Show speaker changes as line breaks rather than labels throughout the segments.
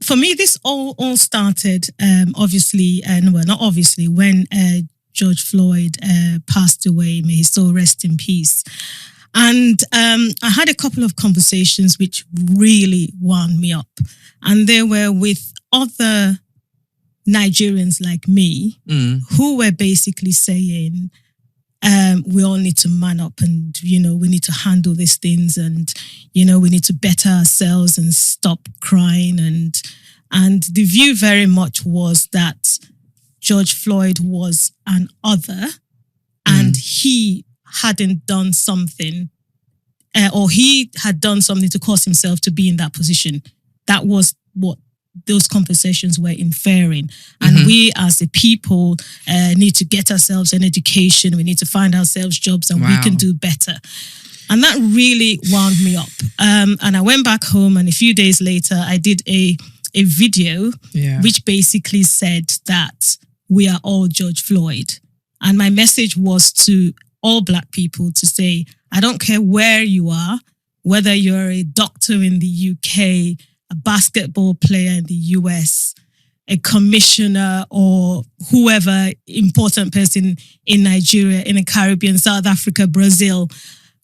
for me, this all started, obviously, not obviously, when George Floyd passed away. May his soul rest in peace. And I had a couple of conversations which really wound me up. And they were with other Nigerians like me who were basically saying, we all need to man up and, we need to handle these things and, we need to better ourselves and stop crying. And the view very much was that George Floyd was an other and he hadn't done something or he had done something to cause himself to be in that position. That was what those conversations were inferring. And we as a people need to get ourselves an education. We need to find ourselves jobs and we can do better. And that really wound me up. And I went back home and a few days later, I did a video which basically said that we are all George Floyd. And my message was to all Black people to say, I don't care where you are, whether you're a doctor in the UK, a basketball player in the US, a commissioner or whoever important person in Nigeria, in the Caribbean, South Africa, Brazil,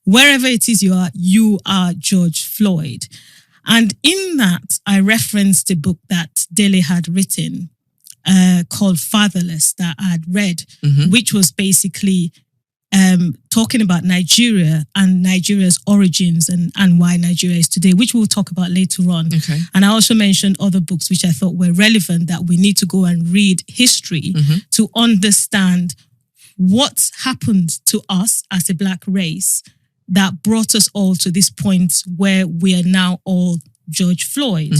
wherever it is you are George Floyd. And in that, I referenced a book that Dele had written called Fatherless that I had read, which was basically talking about Nigeria and Nigeria's origins and why Nigeria is today, which we'll talk about later on. Okay. And I also mentioned other books which I thought were relevant that we need to go and read history to understand what happened to us as a Black race that brought us all to this point where we are now all George Floyd.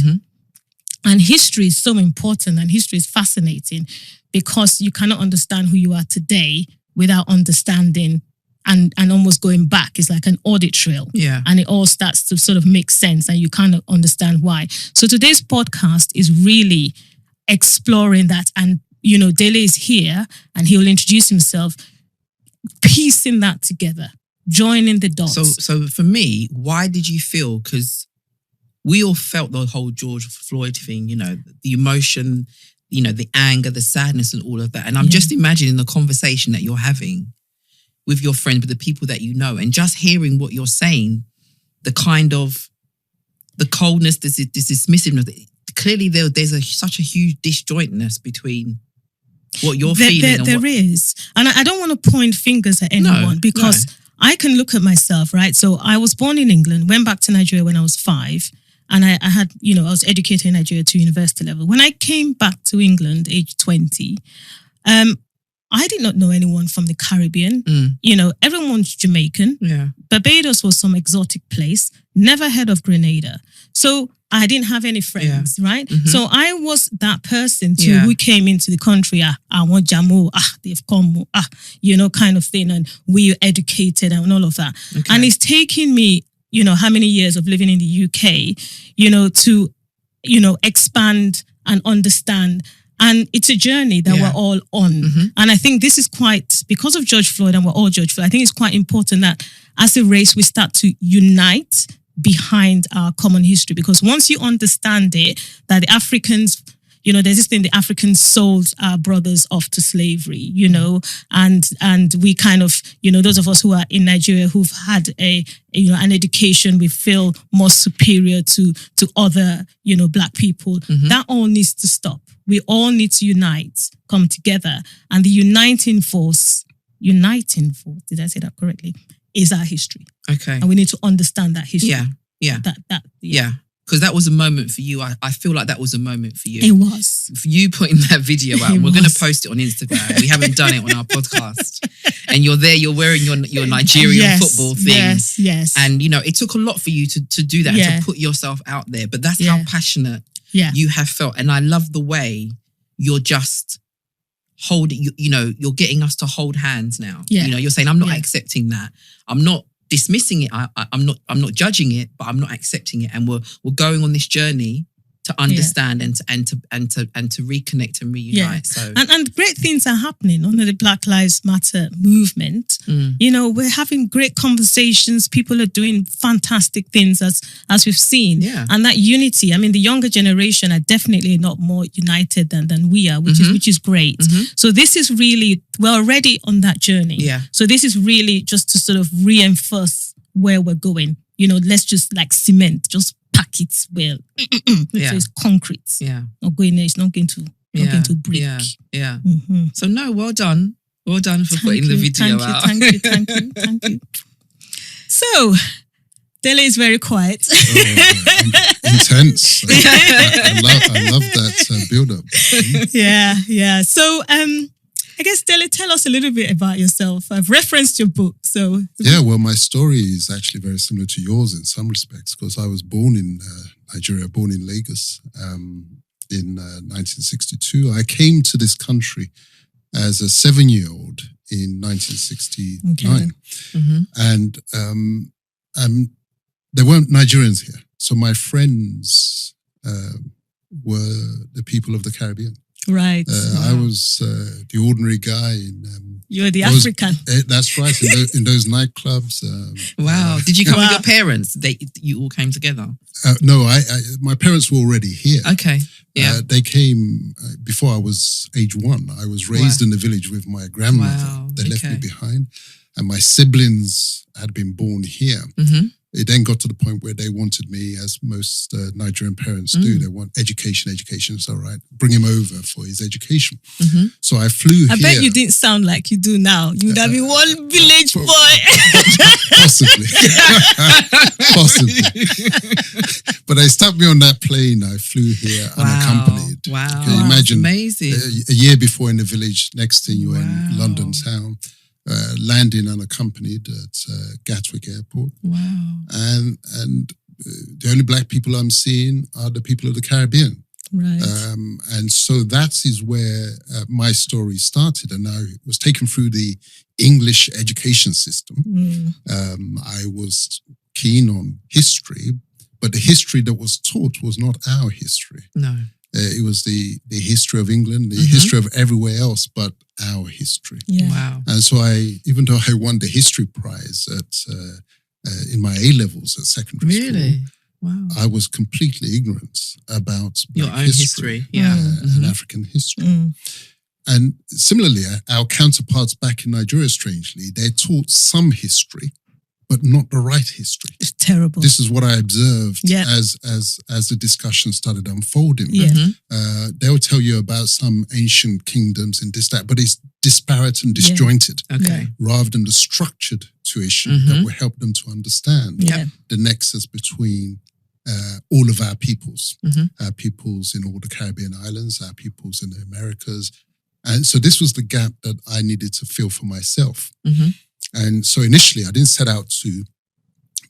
And history is so important and history is fascinating because you cannot understand who you are today without understanding and almost going back. It's like an audit trail. Yeah. And it all starts to sort of make sense and you kind of understand why. So today's podcast is really exploring that. And, Dele is here and he'll introduce himself, piecing that together, joining the dots.
So for me, why did you feel, because we all felt the whole George Floyd thing, the emotion, the anger, the sadness and all of that. And I'm just imagining the conversation that you're having with your friends, with the people that you know, and just hearing what you're saying, the kind of, the coldness, this dismissiveness. Clearly there's such a huge disjointness between what you're feeling.
There is. And I don't want to point fingers at anyone because I can look at myself, right? So I was born in England, went back to Nigeria when I was 5. And I had, I was educated in Nigeria to university level. When I came back to England, age 20, I did not know anyone from the Caribbean. Everyone's Jamaican. Yeah. Barbados was some exotic place. Never heard of Grenada. So I didn't have any friends, right? So I was that person too who came into the country. I want Jamo. They've come. Kind of thing. And we're educated and all of that. Okay. And it's taking me how many years of living in the UK, to, expand and understand. And it's a journey that we're all on. And I think this is because of George Floyd and we're all George Floyd, I think it's quite important that as a race, we start to unite behind our common history. Because once you understand it, that the Africans, there's this thing, the Africans sold our brothers off to slavery, and we kind of, those of us who are in Nigeria who've had an education, we feel more superior to other, Black people. That all needs to stop. We all need to unite, come together. And the uniting force, did I say that correctly? Is our history. Okay. And we need to understand that history. Yeah. Yeah. Because that was a moment for you. I feel like that was a moment for you. It was.
For you putting that video out, we're going to post it on Instagram. We haven't done it on our podcast. And you're there, you're wearing your Nigerian football thing.
Yes.
And, it took a lot for you to do that, to put yourself out there. But that's how passionate you have felt. And I love the way you're just holding, you're getting us to hold hands now. Yeah. You're saying, I'm not accepting that. I'm not dismissing it. I'm not judging it, but I'm not accepting it. And we're going on this journey to understand and to reconnect and reunite. So
and great things are happening under the Black Lives Matter movement. You know, we're having great conversations. People are doing fantastic things as we've seen.
Yeah.
And that unity. I mean, the younger generation are definitely not more united than we are, which is great. So this is really, we're already on that journey.
Yeah.
So this is really just to sort of reinforce where we're going. You know, let's just like cement, just pack it well. So it's concrete.
Yeah.
Not going there, it's not going to break.
Yeah. So no, well done. Well done for putting the video out.
Thank you. So, Dele is very quiet.
Intense. I love that build-up.
Yeah. So, I guess, Dele, tell us a little bit about yourself. I've referenced your book, so...
Yeah, well, my story is actually very similar to yours in some respects, because I was born in Nigeria, born in Lagos in 1962. I came to this country as a 7-year-old in 1969. And there weren't Nigerians here. So my friends were the people of the Caribbean.
Right.
I was the ordinary guy.
You're the African.
That's right. In those nightclubs.
Wow. Did you come with your parents? You all came together?
No, my parents were already here.
Okay. Yeah.
They came before I was age 1. I was raised in the village with my grandmother.
Wow.
They left me behind. And my siblings had been born here. It then got to the point where they wanted me, as most Nigerian parents do. They want education. It's all right. Bring him over for his education. So I flew here.
I bet you didn't sound like you do now. You would have been one village boy.
Possibly. But they stuck me on that plane. I flew here unaccompanied.
Wow.
Can you imagine?
Amazing.
A year before in the village, next thing you're in London town. Landing unaccompanied at Gatwick Airport.
Wow.
And the only black people I'm seeing are the people of the Caribbean.
Right.
And so that is where my story started. And I was taken through the English education system. I was keen on history, but the history that was taught was not our history.
No.
It was the history of England, the history of everywhere else, but our history.
Yeah.
Wow.
And so even though I won the history prize in my A-levels at secondary school,
wow,
I was completely ignorant about
your own history.
And African history. And similarly, our counterparts back in Nigeria, strangely, they're taught some history, but not the right history.
It's terrible.
This is what I observed as the discussion started unfolding. They'll tell you about some ancient kingdoms and this, that, but it's disparate and disjointed rather than the structured tuition that will help them to understand the nexus between all of our peoples in all the Caribbean islands, our peoples in the Americas. And so this was the gap that I needed to fill for myself. And so initially, I didn't set out to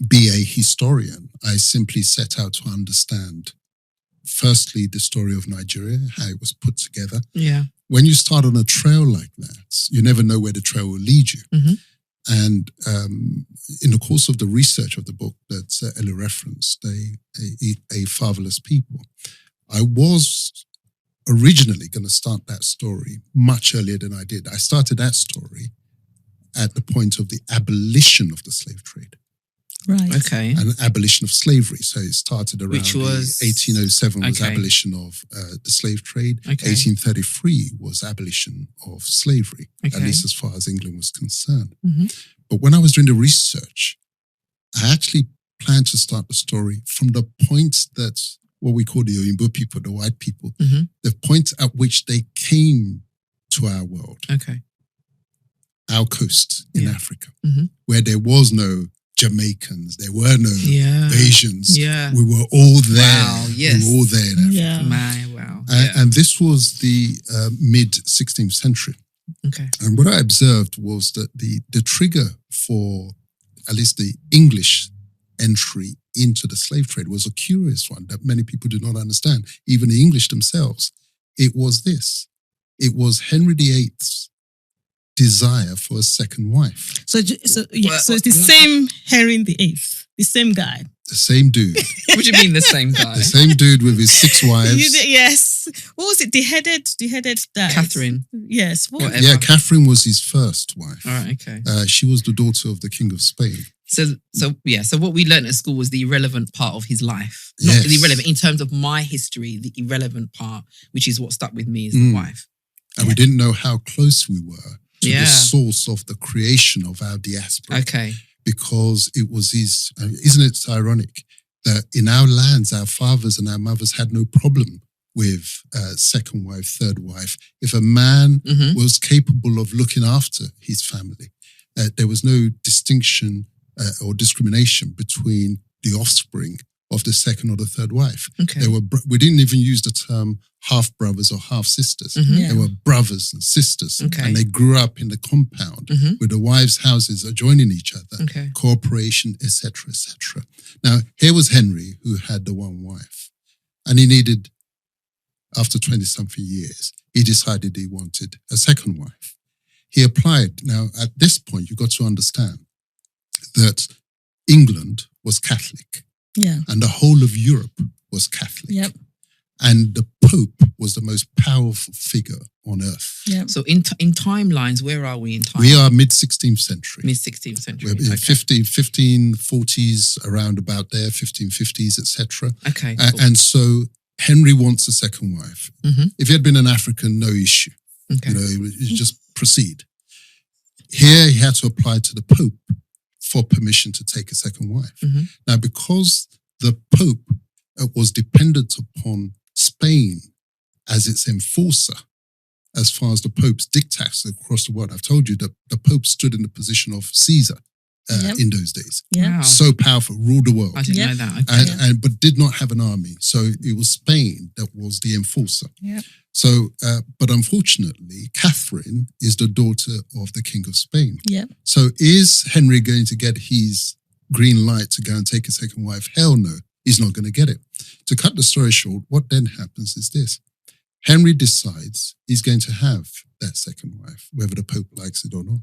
be a historian. I simply set out to understand, firstly, the story of Nigeria, how it was put together.
Yeah.
When you start on a trail like that, you never know where the trail will lead you. And in the course of the research of the book that Elo referenced, a Fatherless People, I was originally going to start that story much earlier than I did. I started that story at the point of the abolition of the slave trade.
Right.
Okay.
And abolition of slavery. So it started around
Which was
1807 was abolition of the slave trade. 1833 was abolition of slavery, at least as far as England was concerned. But when I was doing the research, I actually planned to start the story from the point that what we call the Oyinbo people, the white people, the point at which they came to our world. Our coast in Africa, where there was no Jamaicans, there were no Asians. We were all there.
Wow, yes.
We were all there in Africa. And this was the mid-16th century. And what I observed was that the trigger for at least the English entry into the slave trade was a curious one that many people do not understand, even the English themselves. It was this. It was Henry VIII's desire for a second wife.
So it's the same Henry VIII, the same guy.
The same dude.
What do you mean the same guy?
The same dude with his 6 wives.
Yes. What was it? The headed died.
Catherine.
Yes.
Yeah, Catherine was his first wife.
All right, okay.
She was the daughter of the King of Spain.
So what we learned at school was the irrelevant part of his life. Not the irrelevant, in terms of my history, the irrelevant part, which is what stuck with me, is the wife.
And we didn't know how close we were to the source of the creation of our diaspora.
Okay.
Because it was his, isn't it ironic that in our lands, our fathers and our mothers had no problem with second wife, third wife. If a man was capable of looking after his family, there was no distinction or discrimination between the offspring of the second or the third wife.
Okay.
We didn't even use the term half brothers or half sisters. They were brothers and sisters, and they grew up in the compound with the wives' houses adjoining each other, cooperation, etc., etc. Now, here was Henry, who had the one wife, and he needed, after 20-something years, he decided he wanted a second wife. He applied. Now, at this point, you've got to understand that England was Catholic.
Yeah.
And the whole of Europe was Catholic.
Yep.
And the Pope was the most powerful figure on earth.
Yep.
So in timelines, where are we in time?
We are mid-16th century.
Mid-16th century.
We're 1540s, around about there, 1550s, etc.
Okay. Cool.
And so Henry wants a second wife. If he had been an African, no issue.
Okay.
You just proceed. Here he had to apply to the Pope for permission to take a second wife. Now, because the Pope was dependent upon Spain as its enforcer, as far as the Pope's diktats across the world, I've told you that the Pope stood in the position of Caesar in those days.
Wow.
So powerful, ruled the world.
I didn't know that. Okay.
But did not have an army. So it was Spain that was the enforcer.
Yep.
So, but unfortunately, Catherine is the daughter of the King of Spain.
Yep.
So is Henry going to get his green light to go and take a second wife? Hell no, he's not going to get it. To cut the story short, what then happens is this. Henry decides he's going to have that second wife, whether the Pope likes it or not.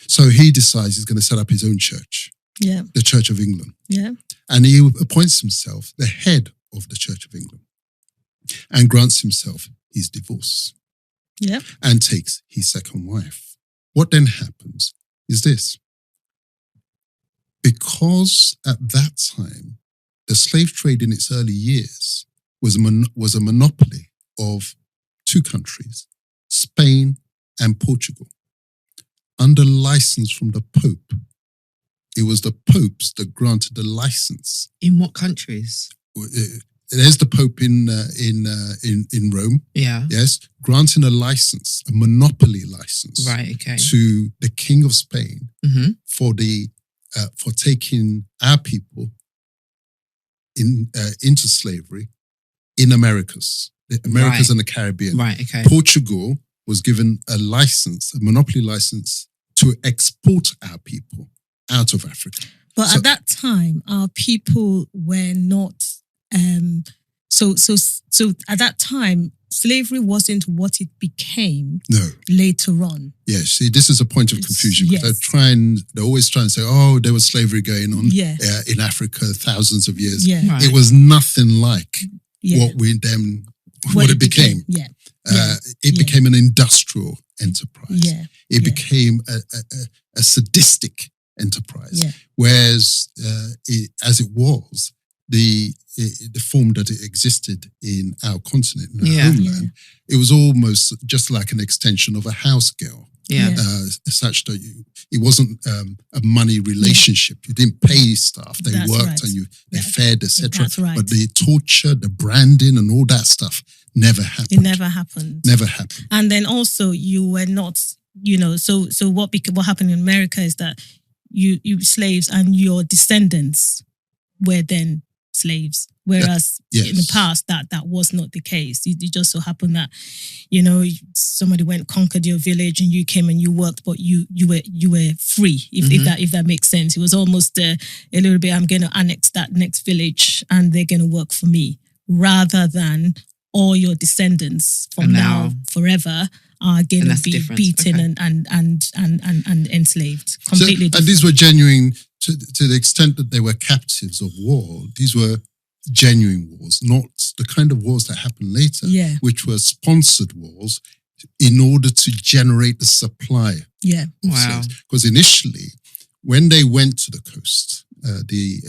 So he decides he's going to set up his own church, the Church of England.
Yeah.
And he appoints himself the head of the Church of England and grants himself his divorce and takes his second wife. What then happens is this. Because at that time, the slave trade in its early years was a monopoly of 2 countries, Spain and Portugal. Under license from the Pope, it was the popes that granted the license.
In what countries?
There's the Pope in Rome.
Yeah.
Yes, granting a license, a monopoly license,
right? Okay.
To the King of Spain for taking our people into slavery in Americas, and the Caribbean.
Right. Okay.
Portugal was given a license, a monopoly license, to export our people out of Africa.
But at that time, our people were not. So at that time, slavery wasn't what it became.
No.
Later on.
Yes. See, this is a point of confusion. Yes. They always try and say, "Oh, there was slavery going on in Africa thousands of years."
Yeah.
Right. It was nothing like what it became. It became an industrial enterprise. Yeah. It became a sadistic enterprise. Yeah. Whereas as it was, the form that it existed in our continent, in our homeland, it was almost just like an extension of a house girl. Yeah. Such that it wasn't a money relationship. You didn't pay staff. They worked and they fed, etc. Right. But the torture, the branding and all that stuff never happened.
It never happened.
Never happened.
And then also you were not, so what happened in America is that you slaves and your descendants were then slaves. Whereas in the past, that was not the case. It just so happened that, somebody conquered your village and you came and you worked, but you were free, if that makes sense. It was almost a little bit, I'm going to annex that next village and they're going to work for me, rather than all your descendants from now forever are going to be beaten and enslaved. Completely different.
And these were genuine, to the extent that they were captives of war, these were genuine wars, not the kind of wars that happened later, which were sponsored wars in order to generate the supply.
Yeah.
Wow.
Because initially, when they went to the coast, the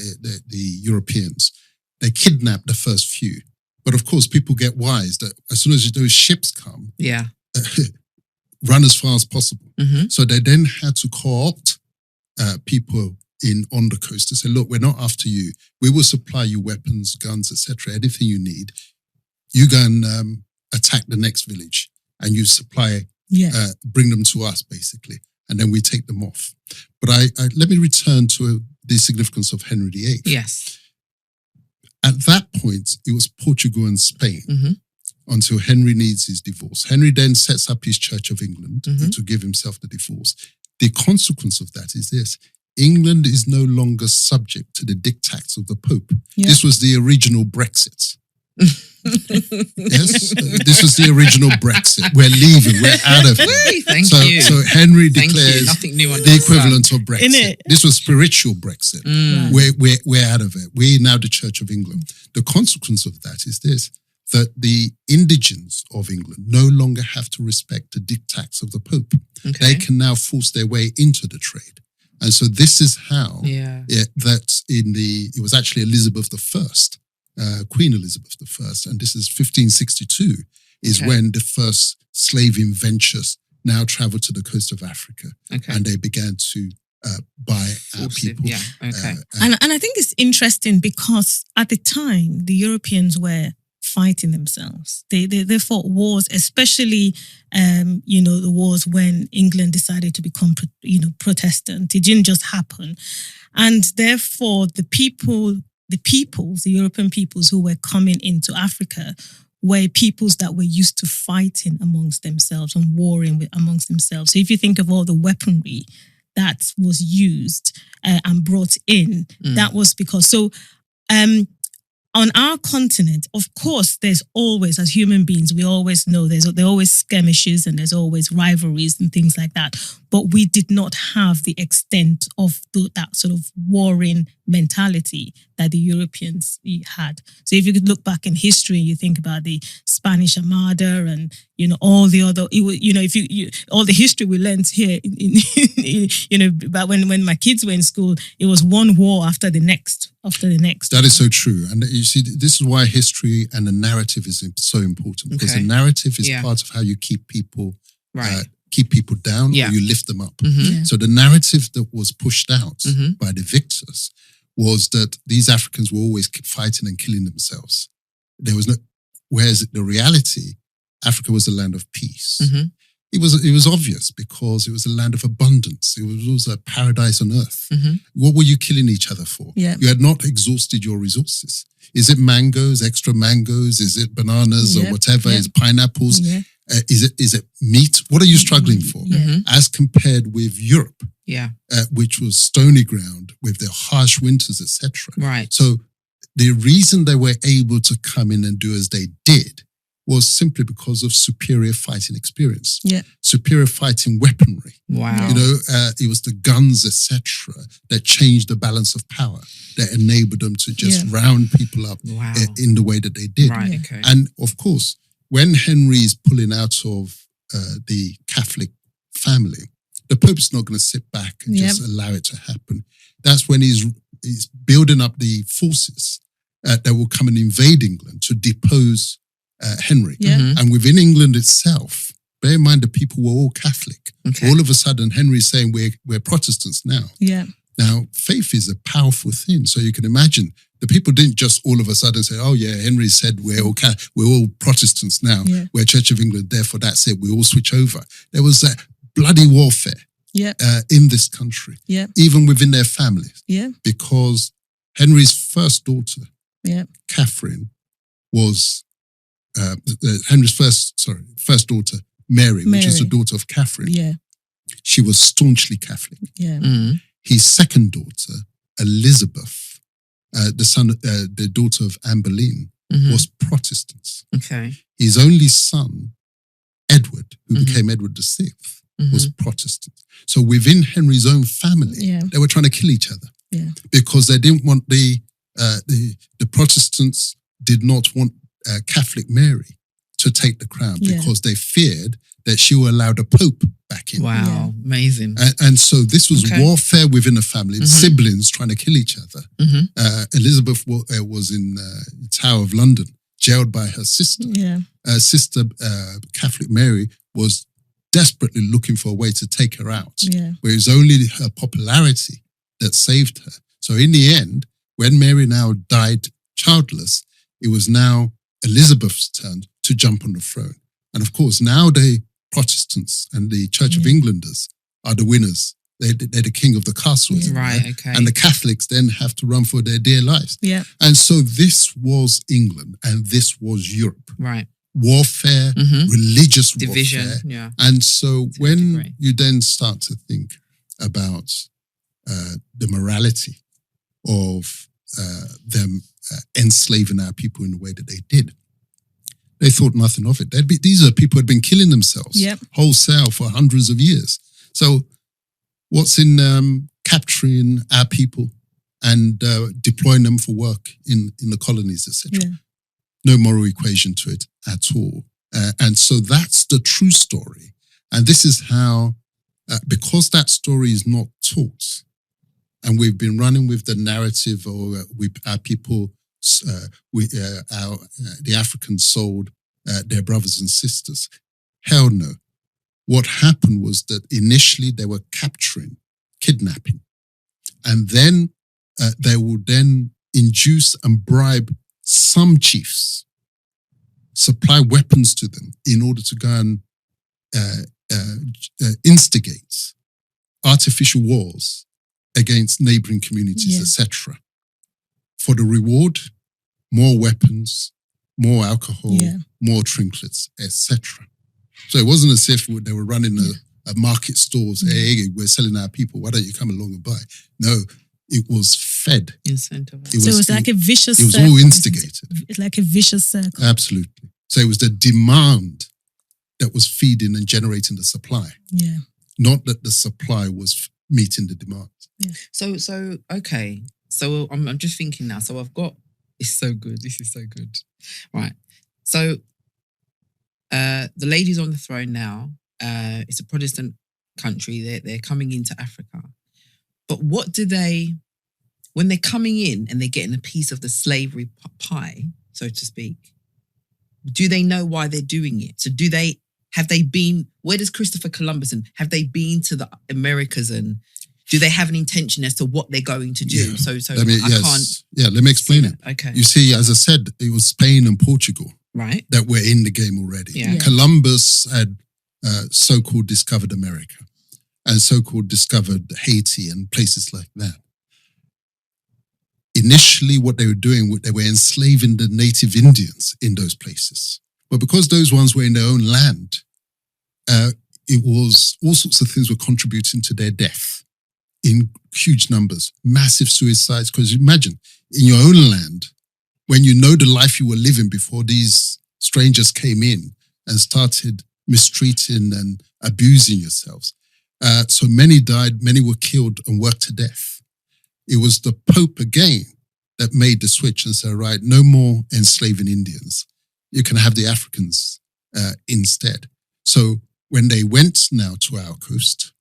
Europeans, they kidnapped the first few. But of course, people get wise that as soon as those ships come, run as far as possible.
Mm-hmm.
So they then had to co-opt people on the coast to say, look, we're not after you. We will supply you weapons, guns, etc., anything you need. You go and attack the next village and you supply, bring them to us, basically. And then we take them off. But let me return to the significance of Henry VIII.
Yes.
At that point, it was Portugal and Spain until Henry needs his divorce. Henry then sets up his Church of England to give himself the divorce. The consequence of that is this. England is no longer subject to the diktats of the Pope. Yeah. This was the original Brexit. Yes, this was the original Brexit. We're leaving. We're out of here.
Thank you.
So Henry declares
Nothing new under
the equivalent of Brexit.
Innit?
This was spiritual Brexit. We're out of it. We're now the Church of England. The consequence of that is this, that the indigents of England no longer have to respect the diktats of the Pope. Okay. They can now force their way into the trade. And so this is how it was actually Elizabeth I, Queen Elizabeth I, and this is 1562, is when the first slaving ventures now traveled to the coast of Africa, and they began to buy our people.
Yeah. Okay.
And I think it's interesting because at the time the Europeans were fighting themselves. They fought wars, especially the wars when England decided to become Protestant. It didn't just happen, and therefore the European peoples who were coming into Africa were peoples that were used to fighting amongst themselves and warring amongst themselves. So if you think of all the weaponry that was used and brought in, that was because on our continent, of course, there's always, as human beings, we always know there are always skirmishes and there's always rivalries and things like that. But we did not have the extent of that sort of warring mentality that the Europeans had. So if you could look back in history, you think about the Spanish Armada and all the other, all the history we learned here, but when my kids were in school, it was one war after the next.
That is so true. And you see, this is why history and the narrative is so important, because the narrative is part of how you keep people down or you lift them up. So the narrative that was pushed out by the victors was that these Africans were always fighting and killing themselves. There was no, whereas the reality, Africa was a land of peace. It was obvious because it was a land of abundance. It was a paradise on earth. What were you killing each other for? You had not exhausted your resources. Is it mangoes, extra mangoes? Is it bananas or whatever? Is it pineapples? Is it meat? What are you struggling for? As compared with Europe, which was stony ground with their harsh winters, etc.
Right.
So the reason they were able to come in and do as they did was simply because of superior fighting experience, superior fighting weaponry.
Wow.
It was the guns, etc., that changed the balance of power, that enabled them to just round people up in the way that they did.
Right, okay.
And of course, when Henry is pulling out of the Catholic family, the Pope's not going to sit back and just allow it to happen. That's when he's building up the forces that will come and invade England to depose Henry. And within England itself, bear in mind the people were all Catholic. All of a sudden, Henry's saying we're Protestants now. Now, faith is a powerful thing. So you can imagine the people didn't just all of a sudden say, oh yeah, Henry said we're all Protestants now. We're Church of England, therefore that's it. We all switch over. There was a bloody warfare in this country, even within their families. Because Henry's first daughter, Catherine, was Henry's first daughter, Mary, which is the daughter of Catherine. She was staunchly Catholic. His second daughter, Elizabeth, the daughter of Anne Boleyn, was Protestants.
Okay.
His only son, Edward, who became Edward VI, was Protestant. So within Henry's own family, they were trying to kill each other because they didn't want the Protestants did not want Catholic Mary to take the crown because they feared that she would allow the Pope back in.
Wow, amazing.
And so this was warfare within the family, siblings trying to kill each other. Elizabeth was in the Tower of London, jailed by her sister. Sister Catholic Mary was desperately looking for a way to take her out, where it was only her popularity that saved her. So in the end, when Mary now died childless, it was now Elizabeth's turn to jump on the throne. And of course, now the Protestants and the Church of Englanders are the winners. They're the king of the castle.
Right, okay.
And the Catholics then have to run for their dear lives. And so this was England and this was Europe.
Right.
Warfare, religious
division,
warfare. And so when you then start to think about the morality of them enslaving our people in the way that they did, they thought nothing of it. These are people who had been killing themselves wholesale for hundreds of years. So what's in capturing our people and deploying them for work in the colonies, etc.? No moral equation to it at all. And so that's the true story. And this is how, because that story is not taught, and we've been running with the narrative, or with our people, the Africans sold their brothers and sisters. Hell no. What happened was that initially they were capturing, kidnapping, and then they would then induce and bribe some chiefs, supply weapons to them in order to go and instigate artificial wars against neighboring communities, etc. For the reward, more weapons, more alcohol, more trinkets, etc. So it wasn't as if they were running a market stores. Hey, we're selling our people. Why don't you come along and buy? No, it was fed.
Incentivized.
So it was like a vicious
circle. It was
circle.
all instigated.
It's like a vicious circle.
Absolutely. So it was the demand that was feeding and generating the supply. Not that the supply was meeting the demand.
So okay. So I'm just thinking now. So I've got, it's so good. This is so good. Right. So the lady's on the throne now. It's a Protestant country. They're coming into Africa. But what do they, when they're coming in and they're getting a piece of the slavery pie, so to speak, do they know why they're doing it? So have they been, where does Christopher Columbus and have they been to the Americas, and do they have an intention as to what they're going to do? So let me
explain it.
Okay.
You see, as I said, it was Spain and Portugal
that
were in the game already.
Yeah.
Columbus had so-called discovered America and so-called discovered Haiti and places like that. Initially, what they were doing, they were enslaving the native Indians in those places. But because those ones were in their own land, it was all sorts of things were contributing to their death in huge numbers, massive suicides. Because imagine, in your own land, when you know the life you were living before these strangers came in and started mistreating and abusing yourselves. So many died, many were killed and worked to death. It was the Pope again that made the switch and said, right, no more enslaving Indians. You can have the Africans instead. So when they went now to our coast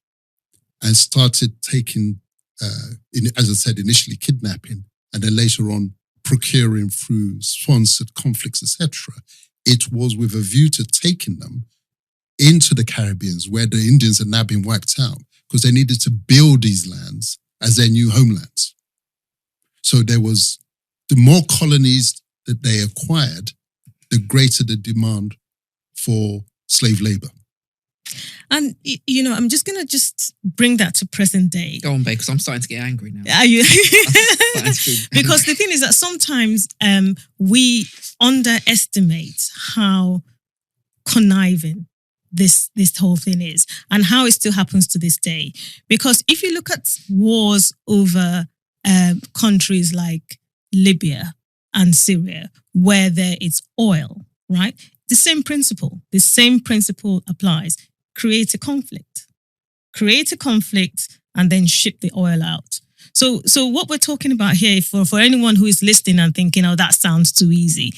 and started taking, as I said, initially kidnapping, and then later on procuring through sponsored conflicts, etc., it was with a view to taking them into the Caribbean, where the Indians had now been wiped out, because they needed to build these lands as their new homelands. So there was, the more colonies that they acquired, the greater the demand for slave labor.
And, I'm just going to bring that to present day.
Go on, babe, because I'm starting to get angry now.
Are you? Because the thing is that sometimes we underestimate how conniving this whole thing is, and how it still happens to this day. Because if you look at wars over countries like Libya and Syria, where there is oil, right? The same principle applies. Create a conflict and then ship the oil out. So what we're talking about here, for anyone who is listening and thinking, oh, that sounds too easy,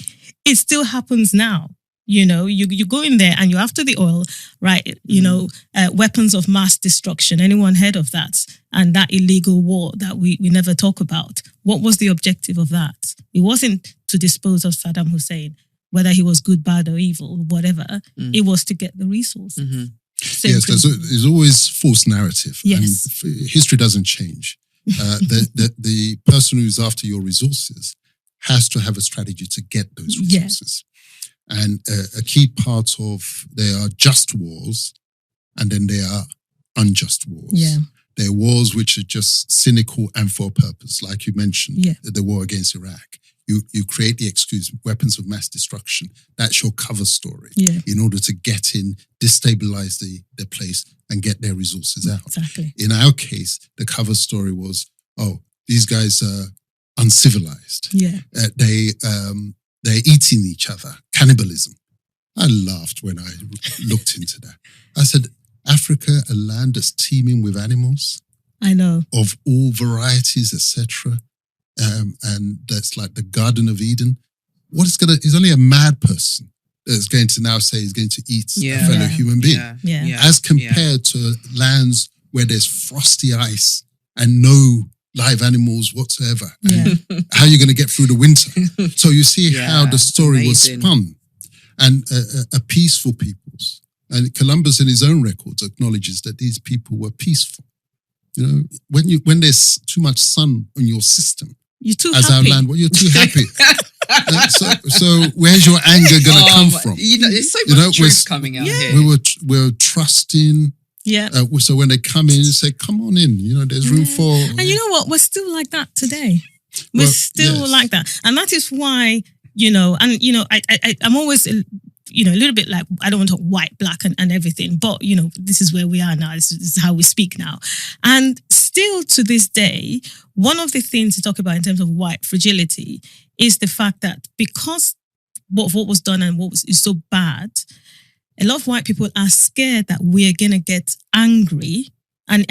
it still happens now. You know, you go in there and you're after the oil, right? You know, weapons of mass destruction. Anyone heard of that? And that illegal war that we never talk about. What was the objective of that? It wasn't to dispose of Saddam Hussein, whether he was good, bad, or evil, whatever. It was to get the resources.
Mm-hmm. Yes, there's always false narrative.
Yes.
And history doesn't change. The person who's after your resources has to have a strategy to get those resources. And a key part of there are just wars, and then there are unjust wars.
Yeah.
There are wars which are just cynical and for a purpose, like you mentioned, the war against Iraq. You create the excuse, weapons of mass destruction. That's your cover story in order to get in, destabilize the place and get their resources out.
Exactly.
In our case, the cover story was, these guys are uncivilized.
Yeah.
They're eating each other, cannibalism. I laughed when I looked into that. I said, Africa, a land that's teeming with animals.
I know.
Of all varieties, etc. And that's like the Garden of Eden. It's only a mad person that's going to now say he's going to eat a fellow human being. As compared to lands where there's frosty ice and no live animals whatsoever. And how you're going to get through the winter. So you see how the story was spun. And a peaceful peoples. And Columbus in his own records acknowledges that these people were peaceful. You know, when there's too much sun on your system,
you're too
as
happy.
Our land, you're too happy. So where's your anger going to come from?
There's so much truth coming out here.
We're trusting.
Yeah.
So when they come in, say, come on in. You know, there's room for...
And you know what? We're still like that today. We're still like that. And that is why, you know, and, you know, I'm always, you know, a little bit like, I don't want to talk white, black and everything, but, you know, this is where we are now. This is how we speak now. And still to this day, one of the things to talk about in terms of white fragility is the fact that because what was done and is so bad, a lot of white people are scared that we're going to get angry. And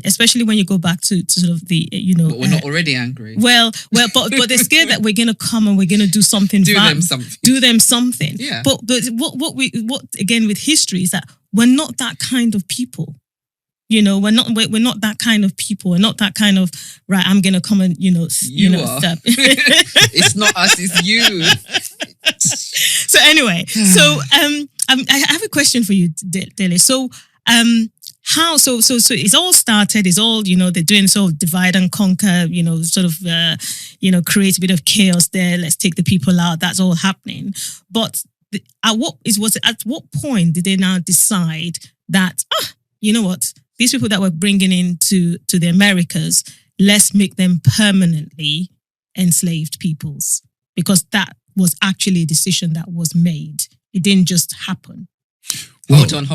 especially when you go back to sort of the, you know...
But we're not already angry.
Well, but they're scared that we're going to come and we're going to do something
Do
bad.
Do them
something.
Yeah.
But what again with history is that we're not that kind of people. You know, we're not that kind of people. We're not that kind of, right, I'm going to come and, you know...
You are. Step. It's not us, it's you.
So anyway, I have a question for you, Dele. So, how? So it's all started. It's all, you know, they're doing sort of divide and conquer. You know, sort of, you know, create a bit of chaos there. Let's take the people out. That's all happening. But at what point did they now decide that you know what, these people that we're bringing into the Americas, let's make them permanently enslaved peoples, because that was actually a decision that was made. It didn't just happen.
Hold on.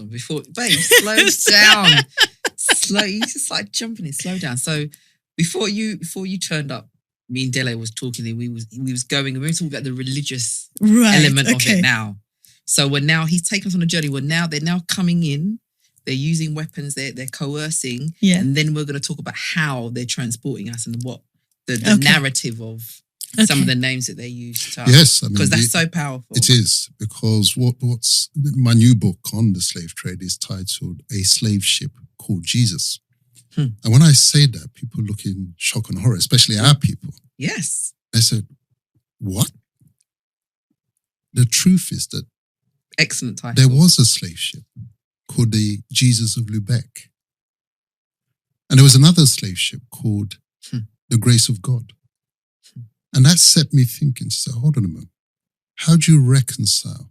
Before, babe, slow down. You just like jumping in. Slow down. So before you turned up, me and Dele was talking. We was talking about the religious element of it now. So he's taken us on a journey. They're now coming in. They're using weapons. They're coercing.
Yeah.
And then we're going to talk about how they're transporting us and what the narrative of some of the names that they use.
Yes, I mean,
because that's so powerful.
It is, because what's my new book on the slave trade is titled A Slave Ship Called Jesus. And when I say that, people look in shock and horror, especially our people.
Yes.
I said, what? The truth is that
excellent title.
There was a slave ship called the Jesus of Lubeck. And there was another slave ship called the Grace of God. And that set me thinking, so hold on a moment. How do you reconcile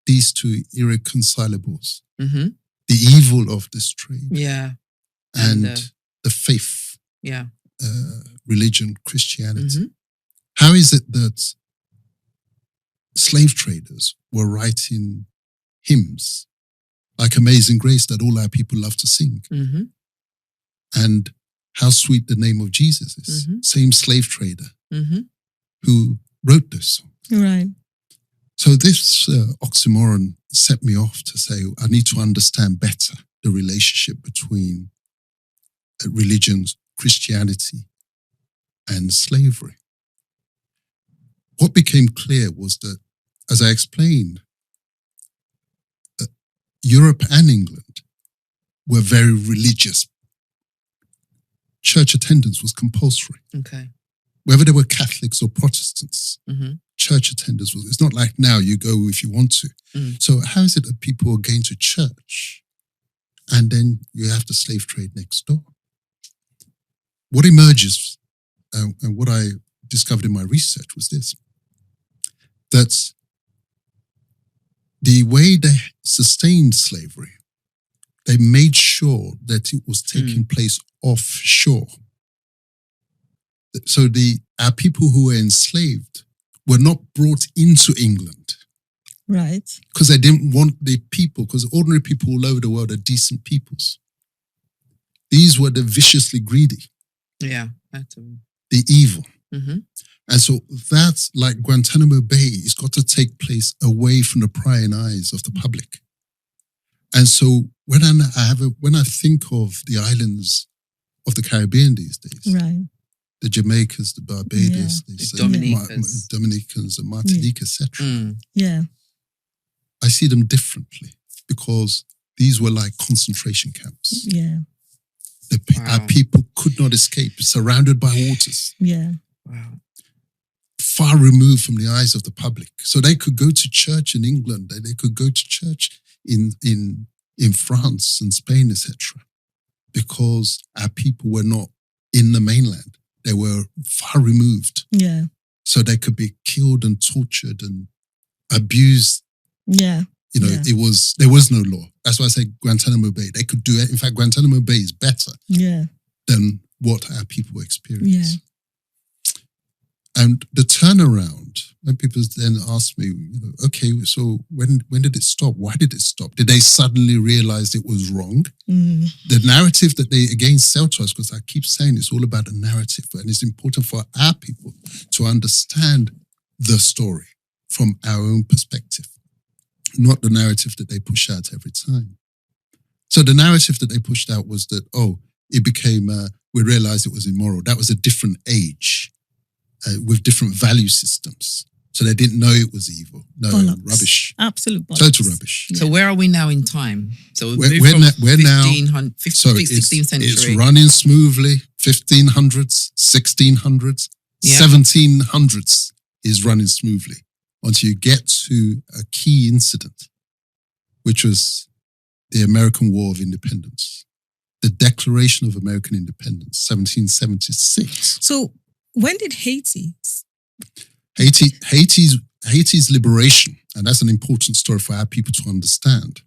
these two irreconcilables?
Mm-hmm.
The evil of this trade.
Yeah.
And the faith.
Yeah.
Religion, Christianity.
Mm-hmm.
How is it that slave traders were writing hymns like Amazing Grace that all our people love to sing?
Mm-hmm.
And how sweet the name of Jesus is.
Mm-hmm.
Same slave trader who wrote those songs.
Right.
So this oxymoron set me off to say, I need to understand better the relationship between religions, Christianity, and slavery. What became clear was that, as I explained, Europe and England were very religious. Church attendance was compulsory.
Okay.
Whether they were Catholics or Protestants, church attendance was. It's not like now you go if you want to. So how is it that people are going to church and then you have the slave trade next door? What emerges, and what I discovered in my research was this, that the way they sustained slavery, they made sure that it was taking place offshore. So our people who were enslaved were not brought into England.
Right.
Because they didn't want the people, because ordinary people all over the world are decent peoples. These were the viciously greedy.
Yeah.
The evil. And so that's like Guantanamo Bay. It's got to take place away from the prying eyes of the public. And so when I think of the islands of the Caribbean these days,
right,
the Jamaicas, the Barbados,
the
Dominicans, the Martinique, etc.
Yeah,
I see them differently because these were like concentration camps.
Yeah,
Our people could not escape, surrounded by waters.
Yeah,
wow.
Far removed from the eyes of the public. So they could go to church in England, they could go to church in France and Spain, etc. Because our people were not in the mainland. They were far removed.
Yeah.
So they could be killed and tortured and abused.
Yeah.
You know, there was no law. That's why I say Guantanamo Bay. They could do it. In fact, Guantanamo Bay is better than what our people experience.
Yeah.
And the turnaround, when people then ask me, okay, so when did it stop? Why did it stop? Did they suddenly realize it was wrong? The narrative that they again sell to us, because I keep saying it's all about a narrative, and it's important for our people to understand the story from our own perspective, not the narrative that they push out every time. So the narrative that they pushed out was that, it became, we realized it was immoral. That was a different age. With different value systems. So they didn't know it was evil. No, bollocks. Rubbish.
Absolute bollocks.
Total rubbish.
So where are we now in time? So
we're now
16th century.
It's running smoothly. 1500s, 1600s, 1700s is running smoothly until you get to a key incident, which was the American War of Independence. The Declaration of American Independence, 1776.
So when did Haiti's
liberation, and that's an important story for our people to understand.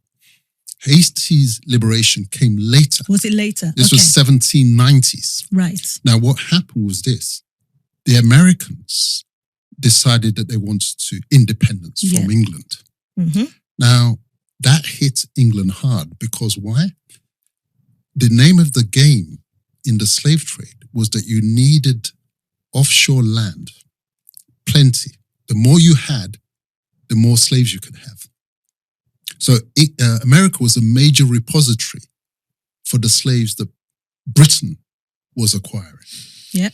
Haiti's liberation came later.
Was it later?
This was 1790s.
Right.
Now, what happened was this. The Americans decided that they wanted independence from England. Now, that hit England hard because why? The name of the game in the slave trade was that you needed offshore land, plenty. The more you had, the more slaves you could have. So America was a major repository for the slaves that Britain was acquiring.
Yeah.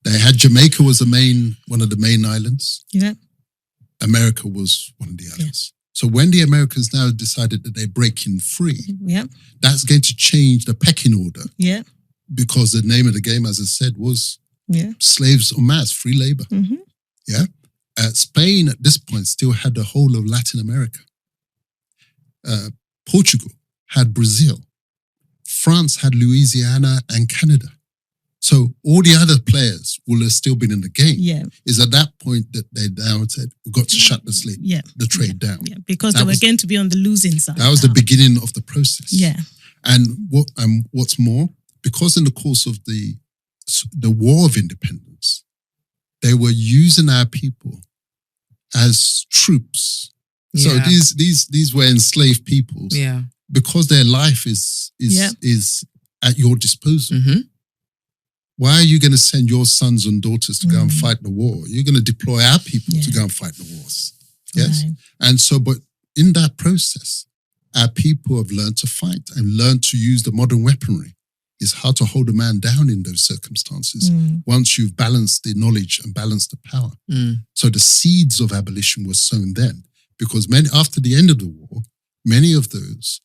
They had Jamaica was one of the main islands.
Yeah.
America was one of the others. So when the Americans now decided that they're breaking free, that's going to change the pecking order.
Yeah.
Because the name of the game, as I said, was slaves en masse, free labor. Yeah. Spain at this point still had the whole of Latin America. Portugal had Brazil. France had Louisiana and Canada. So all the other players will have still been in the game. Yeah. Is at that point that they now said, we've got to shut the trade down.
Yeah, because they were going to be on the losing side.
That was the beginning of the process.
Yeah.
And what's more, because in the course of the War of Independence, they were using our people as troops. So these were enslaved peoples.
Yeah.
Because their life is at your disposal. why are you going to send your sons and daughters to go and fight the war? You're going to deploy our people to go and fight the wars. Yes. Right. And so, but in that process, our people have learned to fight and learned to use the modern weaponry. It's hard to hold a man down in those circumstances once you've balanced the knowledge and balanced the power. So the seeds of abolition were sown then, because after the end of the war, many of those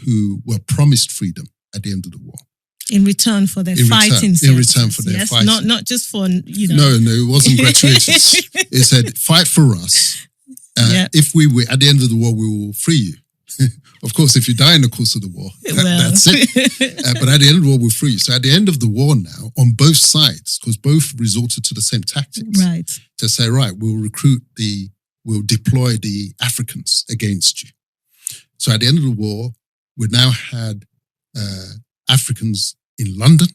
who were promised freedom at the end of the war,
in return for their fighting services.
In return for their fighting.
Not just for,
No, it wasn't gratuitous. It said, fight for us. If we were, at the end of the war, we will free you. Of course, if you die in the course of the war, that's it. But at the end of the war, we'll free you. So at the end of the war now, on both sides, because both resorted to the same tactics,
right,
to say, right, we'll deploy the Africans against you. So at the end of the war, we now had Africans in London,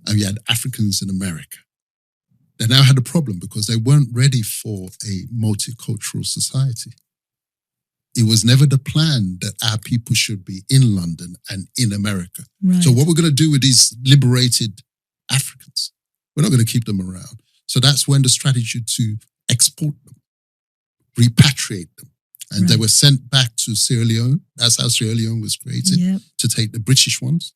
and we had Africans in America. They now had a problem because they weren't ready for a multicultural society. It was never the plan that our people should be in London and in America. Right. So what we're going to do with these liberated Africans, we're not going to keep them around. So that's when the strategy to export them, repatriate them. And they were sent back to Sierra Leone. That's how Sierra Leone was created, to take the British ones.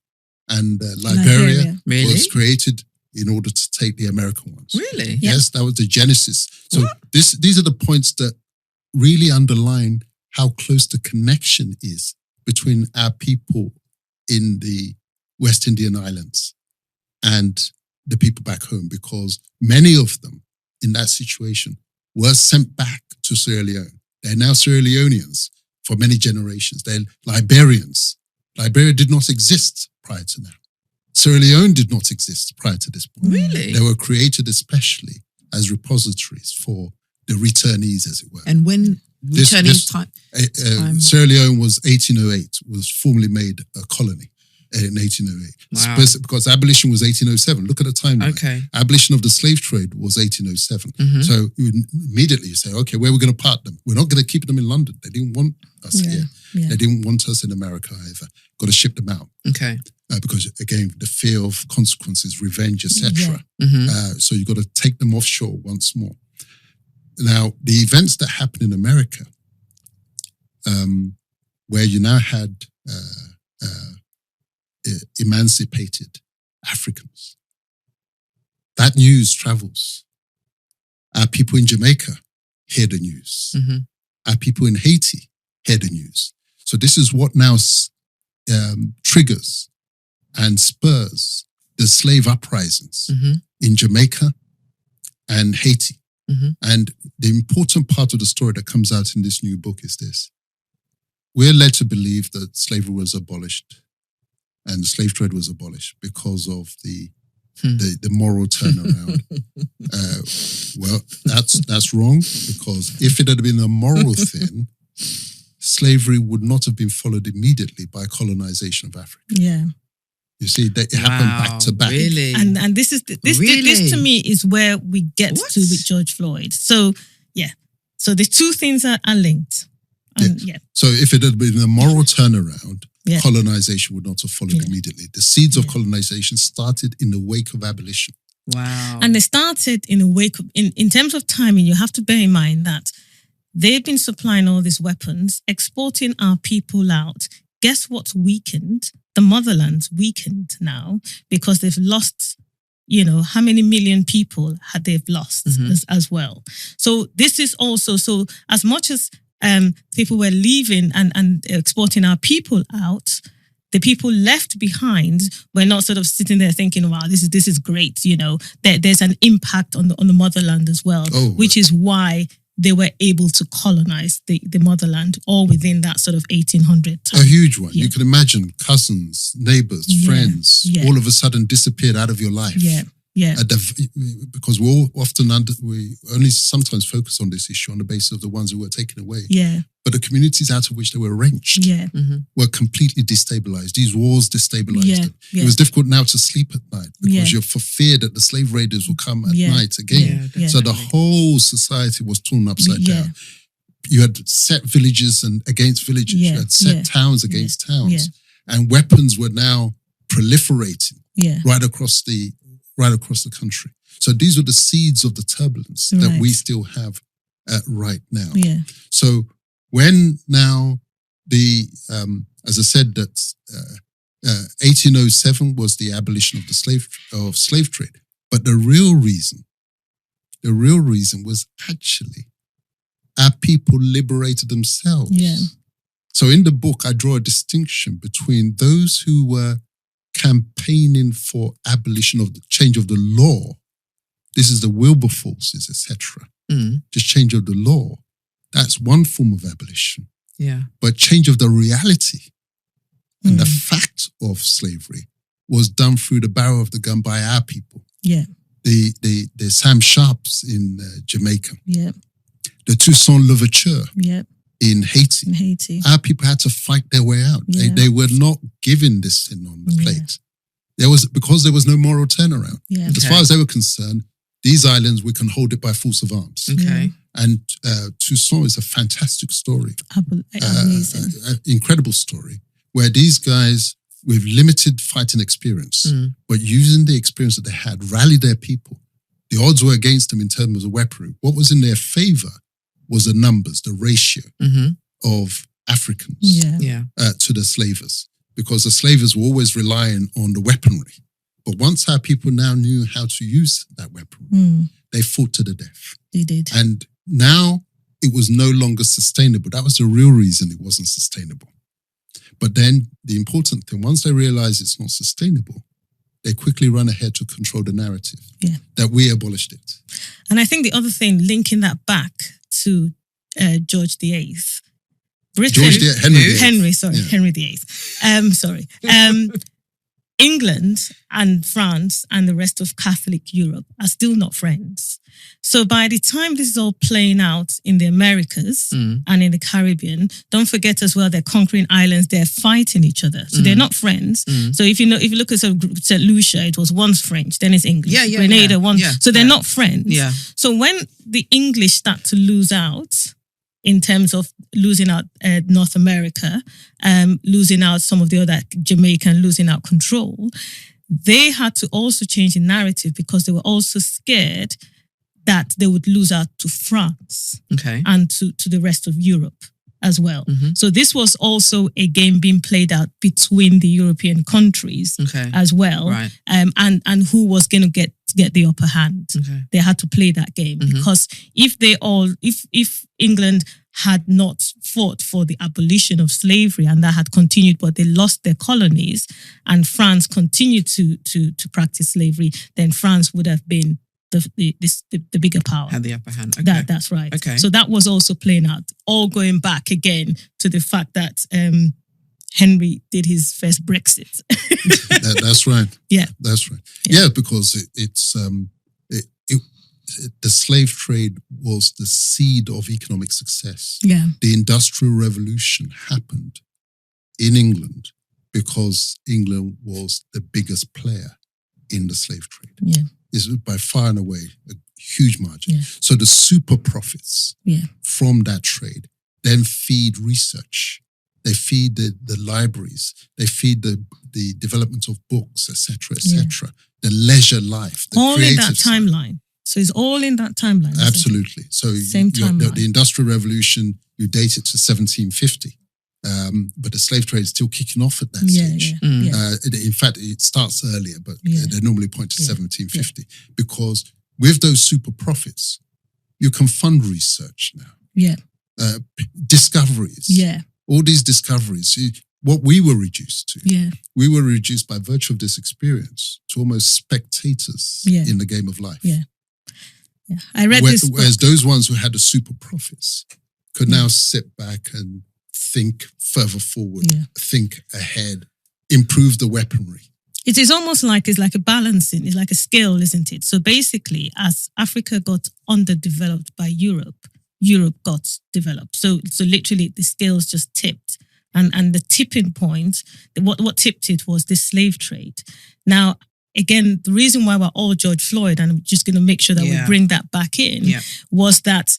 And Liberia was created in order to take the American ones.
Really?
Yes, that was the genesis. So these are the points that really underline how close the connection is between our people in the West Indian Islands and the people back home, because many of them in that situation were sent back to Sierra Leone. They're now Sierra Leoneans for many generations. They're Liberians. Liberia did not exist prior to now. Sierra Leone did not exist prior to this point.
Really?
They were created especially as repositories for the returnees, as it were.
And when returnees time?
Sierra Leone was 1808, was formally made a colony in 1808.
Wow.
Because abolition was 1807. Look at the timeline.
Okay.
Abolition of the slave trade was 1807. So immediately you say, okay, where are we going to part them? We're not going to keep them in London. They didn't want us here. They didn't want us in America either. Got to ship them out.
Okay.
Because again, the fear of consequences, revenge, etc. So you've got to take them offshore once more. Now, the events that happened in America, where you now had emancipated Africans, that news travels. Our people in Jamaica hear the news. Our people in Haiti hear the news. So this is what now triggers and spurs the slave uprisings in Jamaica and Haiti. And the important part of the story that comes out in this new book is this. We're led to believe that slavery was abolished and the slave trade was abolished because of the moral turnaround. Well, that's wrong, because if it had been a moral thing, slavery would not have been followed immediately by colonization of Africa.
Yeah.
You see, it happened back to back.
Really?
And this is this to me is where we get to with George Floyd. So so the two things are linked.
So if it had been a moral turnaround, colonization would not have followed immediately. The seeds of colonization started in the wake of abolition.
Wow. And they started in the wake of, in terms of timing, you have to bear in mind that they've been supplying all these weapons, exporting our people out. Guess what's weakened? The motherland's weakened now because they've lost, how many million people had they've lost as well. So this is also, so as much as people were leaving and exporting our people out, the people left behind were not sort of sitting there thinking, wow, this is great. There's an impact on the motherland as well, which is why they were able to colonize the motherland all within that sort of 1800 time.
A huge one. You can imagine cousins, neighbors, friends, all of a sudden disappeared out of your life. Because we only sometimes focus on this issue on the basis of the ones who were taken away. But the communities out of which they were wrenched were completely destabilized. These wars destabilized them. It was difficult now to sleep at night because you're for fear that the slave raiders will come at night again. So the whole society was torn upside down. You had set villages and against villages. You had set towns against towns. And weapons were now proliferating right across the right across the country. So these were the seeds of the turbulence that we still have right now.
Yeah.
So when now as I said, that 1807 was the abolition of the slave trade, but the real reason was actually our people liberated themselves.
Yeah.
So in the book, I draw a distinction between those who were campaigning for abolition of the change of the law. This is the Wilberforces, etc. Just change of the law. That's one form of abolition.
Yeah.
But change of the reality and the fact of slavery was done through the barrel of the gun by our people.
Yeah.
The Sam Sharps in Jamaica.
Yeah.
The Toussaint Louverture.
Yeah.
In Haiti. Our people had to fight their way out.
Yeah.
They were not given this thing on the plate. Because there was no moral turnaround.
Yeah.
As far as they were concerned, these islands, we can hold it by force of arms.
Okay.
And Toussaint is a fantastic story.
Amazing.
Incredible story, where these guys with limited fighting experience, but using the experience that they had, rallied their people. The odds were against them in terms of weaponry. What was in their favor was the numbers, the ratio of Africans to the slavers, because the slavers were always relying on the weaponry. But once our people now knew how to use that weaponry, they fought to the death.
They did.
And now it was no longer sustainable. That was the real reason it wasn't sustainable. But then the important thing, once they realize it's not sustainable, they quickly run ahead to control the narrative that we abolished it.
And I think the other thing, linking that back to George VIII, Britain, Henry VIII. England and France and the rest of Catholic Europe are still not friends. So by the time this is all playing out in the Americas and in the Caribbean, don't forget as well, they're conquering islands, they're fighting each other. So they're not friends. So if you look at St. Lucia, it was once French, then it's English. Grenada, so they're not friends.
Yeah.
So when the English start to lose out, in terms of losing out North America, losing out some of the other Jamaican, losing out control, they had to also change the narrative because they were also scared that they would lose out to France and to the rest of Europe as well. So this was also a game being played out between the European countries as well, and who was going to get the upper hand. They had to play that game because if England had not fought for the abolition of slavery and that had continued, but they lost their colonies and France continued to practice slavery, then France would have been the bigger power.
Had the upper hand. Okay.
That's right.
Okay.
So that was also playing out, all going back again to the fact that Henry did his first Brexit.
That's right.
Yeah.
That's right. Yeah, because the slave trade was the seed of economic success.
Yeah.
The Industrial Revolution happened in England because England was the biggest player in the slave trade.
Yeah.
It's by far and away a huge margin.
Yeah.
So the super profits from that trade then feed research. They feed the libraries. They feed the development of books, etc., etc. The leisure life, the
all in that
side.
timeline. So it's all in that timeline.
Absolutely. So
same timeline.
The Industrial Revolution, you date it to 1750. But the slave trade is still kicking off at that stage. In fact, it starts earlier, but they normally point to 1750 because with those super profits, you can fund research now.
Yeah.
Discoveries.
Yeah.
All these discoveries. What we were reduced to.
Yeah.
We were reduced by virtue of this experience to almost spectators in the game of life.
Yeah. Yeah. I read this book.
Whereas those ones who had the super profits could now sit back and think further forward, think ahead, improve the weaponry.
It is almost like it's like a balancing. It's like a scale, isn't it? So basically, as Africa got underdeveloped by Europe, Europe got developed. So literally the scales just tipped. And the tipping point, what tipped it was this slave trade. Now, again, the reason why we're all George Floyd, and I'm just going to make sure that we bring that back in, was that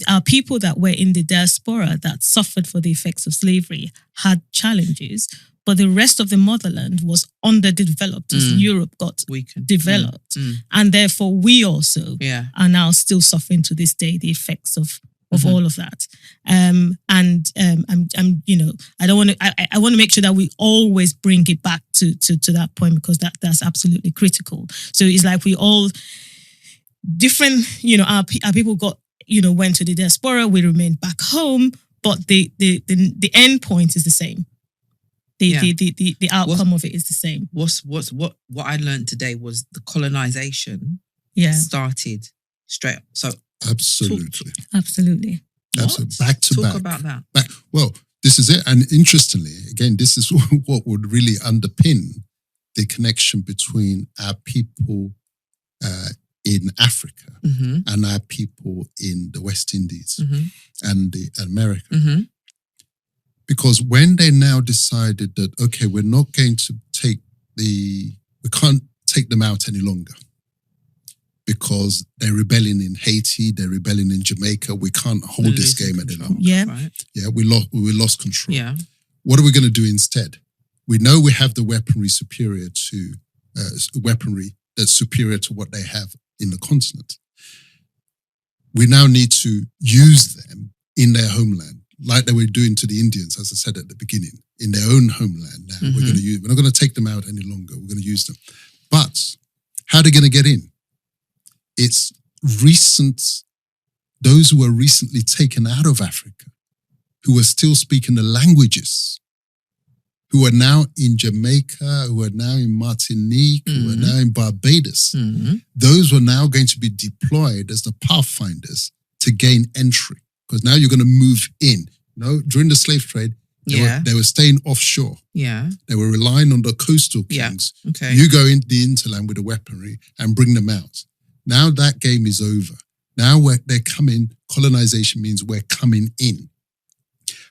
our people that were in the diaspora that suffered for the effects of slavery had challenges, but the rest of the motherland was underdeveloped as Europe got developed. And therefore, we also are now still suffering to this day the effects of all of that. I'm I don't want to. I want to make sure that we always bring it back to that point, because that's absolutely critical. So it's like we all different. Our people got went to the diaspora. We remained back home, but the end point is the same. The outcome of it is the same.
What I learned today was the colonization started straight. So
absolutely. Back to back.
Talk about that.
Well, this is it. And interestingly, again, this is what would really underpin the connection between our people in Africa and our people in the West Indies and the America. Because when they now decided that, okay, we're not going to we can't take them out any longer, because they're rebelling in Haiti, they're rebelling in Jamaica. We can't hold this game any longer. We lost control. What are we going to do instead? We know we have the weaponry that's superior to what they have in the continent. We now need to use them in their homeland, like they were doing to the Indians, as I said at the beginning, in their own homeland. Now we're not going to take them out any longer. We're going to use them. But how are they going to get in? It's those who were recently taken out of Africa, who are still speaking the languages, who are now in Jamaica, who are now in Martinique, who are now in Barbados. Those were now going to be deployed as the pathfinders to gain entry, because now you're going to move in. During the slave trade, they were staying offshore. They were relying on the coastal kings. You go into the hinterland with the weaponry and bring them out. Now that game is over. Now they're coming. Colonization means we're coming in.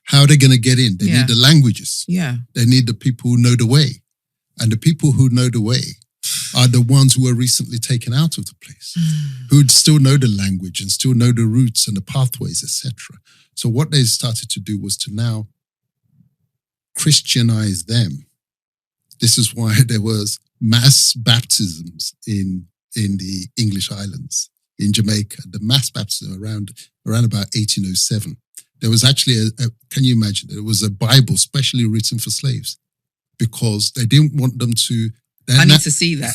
How are they going to get in? They need the languages. They need the people who know the way. And the people who know the way are the ones who were recently taken out of the place, who still know the language and still know the routes and the pathways, etc. So what they started to do was to now Christianize them. This is why there was mass baptisms in the English islands, in Jamaica, the mass baptism around about 1807. There was actually can you imagine? There was a Bible specially written for slaves, because they didn't want them to.
I need to see that.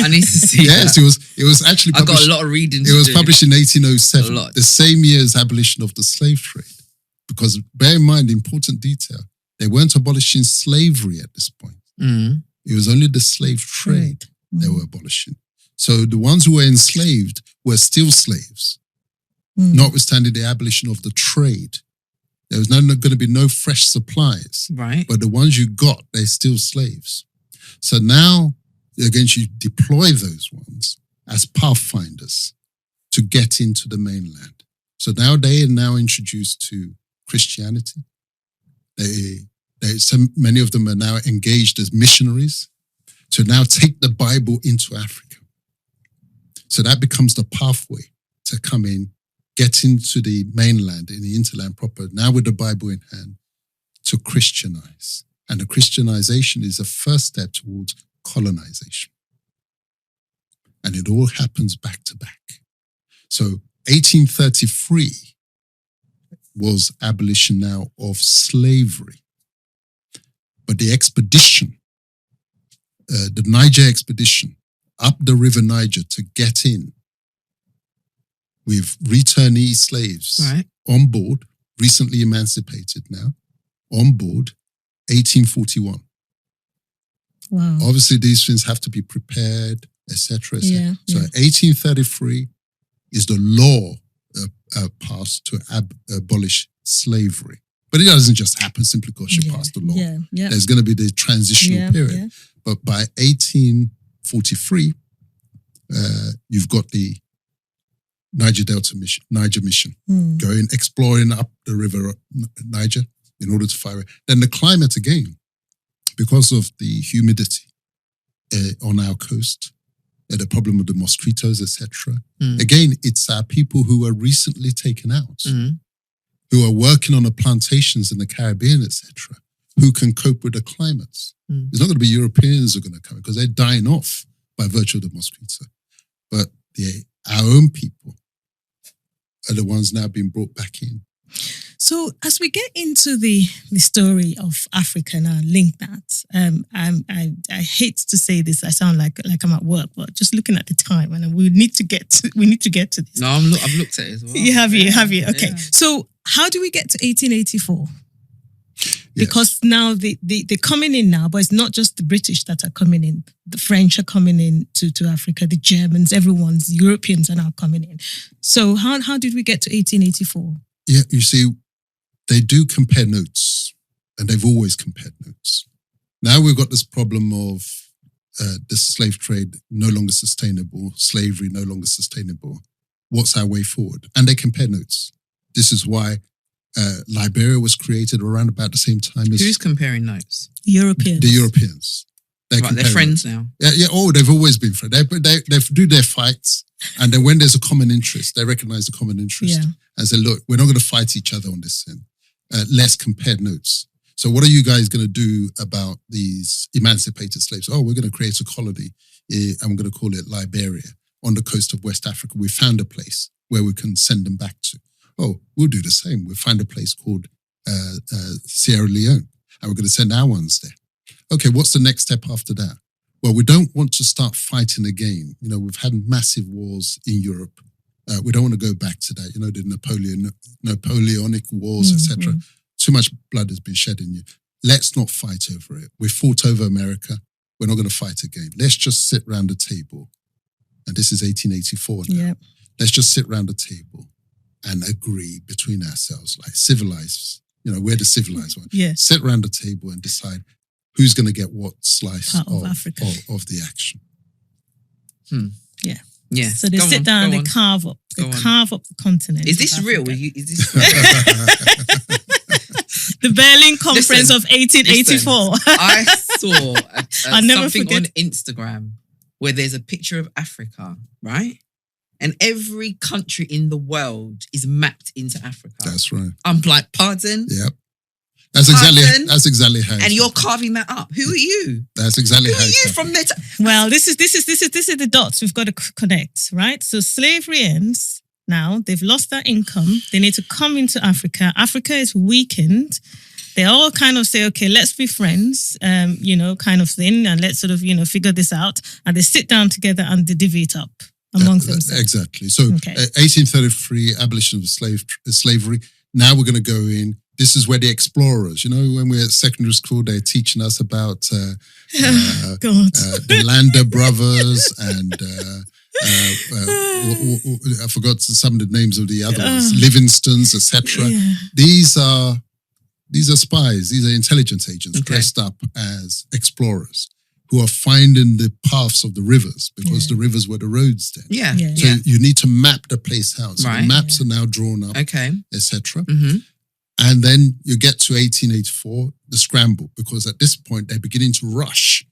I need to see that.
Yes, it was actually published.
I got a lot of reading.
It was published in 1807, the same year as abolition of the slave trade. Because bear in mind, important detail, they weren't abolishing slavery at this point. It was only the slave trade they were abolishing. So the ones who were enslaved were still slaves, notwithstanding the abolition of the trade. There was going to be no fresh supplies.
Right.
But the ones you got, they're still slaves. So now, again, you deploy those ones as pathfinders to get into the mainland. So now they are now introduced to Christianity. So many of them are now engaged as missionaries to now take the Bible into Africa. So that becomes the pathway to come in, get into the mainland, in the hinterland proper, now with the Bible in hand, to Christianize. And the Christianization is the first step towards colonization. And it all happens back to back. So 1833 was abolition now of slavery. But the expedition, the Niger expedition, up the River Niger to get in with returnee slaves on board, recently emancipated now, on board, 1841.
Wow.
Obviously, these things have to be prepared, etc.
Yeah,
so 1833 is the law passed to abolish slavery. But it doesn't just happen simply because she passed the law. There's going to be the transitional period. But by 1843, you've got the Niger mission, going, exploring up the river Niger in order to fire it. Then the climate again, because of the humidity on our coast, the problem with the mosquitoes, etc. Again, it's our people who were recently taken out, who are working on the plantations in the Caribbean, etc., who can cope with the climates. It's not going to be Europeans who are going to come because they're dying off by virtue of the mosquito. But our own people are the ones now being brought back in.
So as we get into the story of Africa and I link that, I hate to say this, I sound like I'm at work, but just looking at the time, and we need to get to this.
No, I've looked at it as well.
Have you? Okay. Yeah. So how do we get to 1884?
Yes.
Because now they're coming in now, but it's not just the British that are coming in. The French are coming in to Africa, the Germans, Europeans are now coming in. So how did we get to 1884?
Yeah, you see, they do compare notes, and they've always compared notes. Now we've got this problem of the slave trade no longer sustainable, slavery no longer sustainable. What's our way forward? And they compare notes. This is why Liberia was created around about the same time as...
Who's comparing notes?
Europeans.
The Europeans.
They're friends now.
Yeah. Oh, they've always been friends. They do their fights, and then when there's a common interest, they recognize the common interest and say, look, we're not going to fight each other on this thing. Let's compare notes. So what are you guys going to do about these emancipated slaves? Oh, we're going to create a colony, and we're going to call it Liberia on the coast of West Africa. We found a place where we can send them back to. Oh, we'll do the same. We'll find a place called Sierra Leone, and we're going to send our ones there. Okay, what's the next step after that? Well, we don't want to start fighting again. You know, we've had massive wars in Europe. We don't want to go back to that. You know, the Napoleonic wars, etc. Too much blood has been shed in you. Let's not fight over it. We fought over America. We're not going to fight again. Let's just sit round the table. And this is 1884 now. Yep. Let's just sit round the table and agree between ourselves, like civilized. You know, we're the civilized one.
Yes.
Sit round the table and decide who's going to get what slice of the action.
Yeah.
Yeah.
So they sit down, they carve up the continent.
Is this real? Is this
the Berlin Conference of 1884?
I saw something on Instagram where there's a picture of Africa, right? And every country in the world is mapped into Africa.
That's right.
I'm like, pardon?
Yep. That's exactly how.
And you're carving that up. Who are you?
That's exactly how.
Who are you from there?
Well, this is the dots we've got to connect, right? So slavery ends now. They've lost their income. They need to come into Africa. Africa is weakened. They all kind of say, okay, let's be friends, kind of thing, and let's sort of, figure this out. And they sit down together and they divvy it up amongst themselves.
Exactly. So 1833, abolition of slavery. Now we're going to go in. This is where the explorers, when we're at secondary school, they're teaching us about the Lander brothers and I forgot some of the names of the other ones, Livingstons, etc. Yeah. These are spies. These are intelligence agents dressed up as explorers who are finding the paths of the rivers because the rivers were the roads then.
Yeah.
So you need to map the place out. So the maps are now drawn up, etc. Mm-hmm. And then you get to 1884, the scramble, because at this point they're beginning to rush,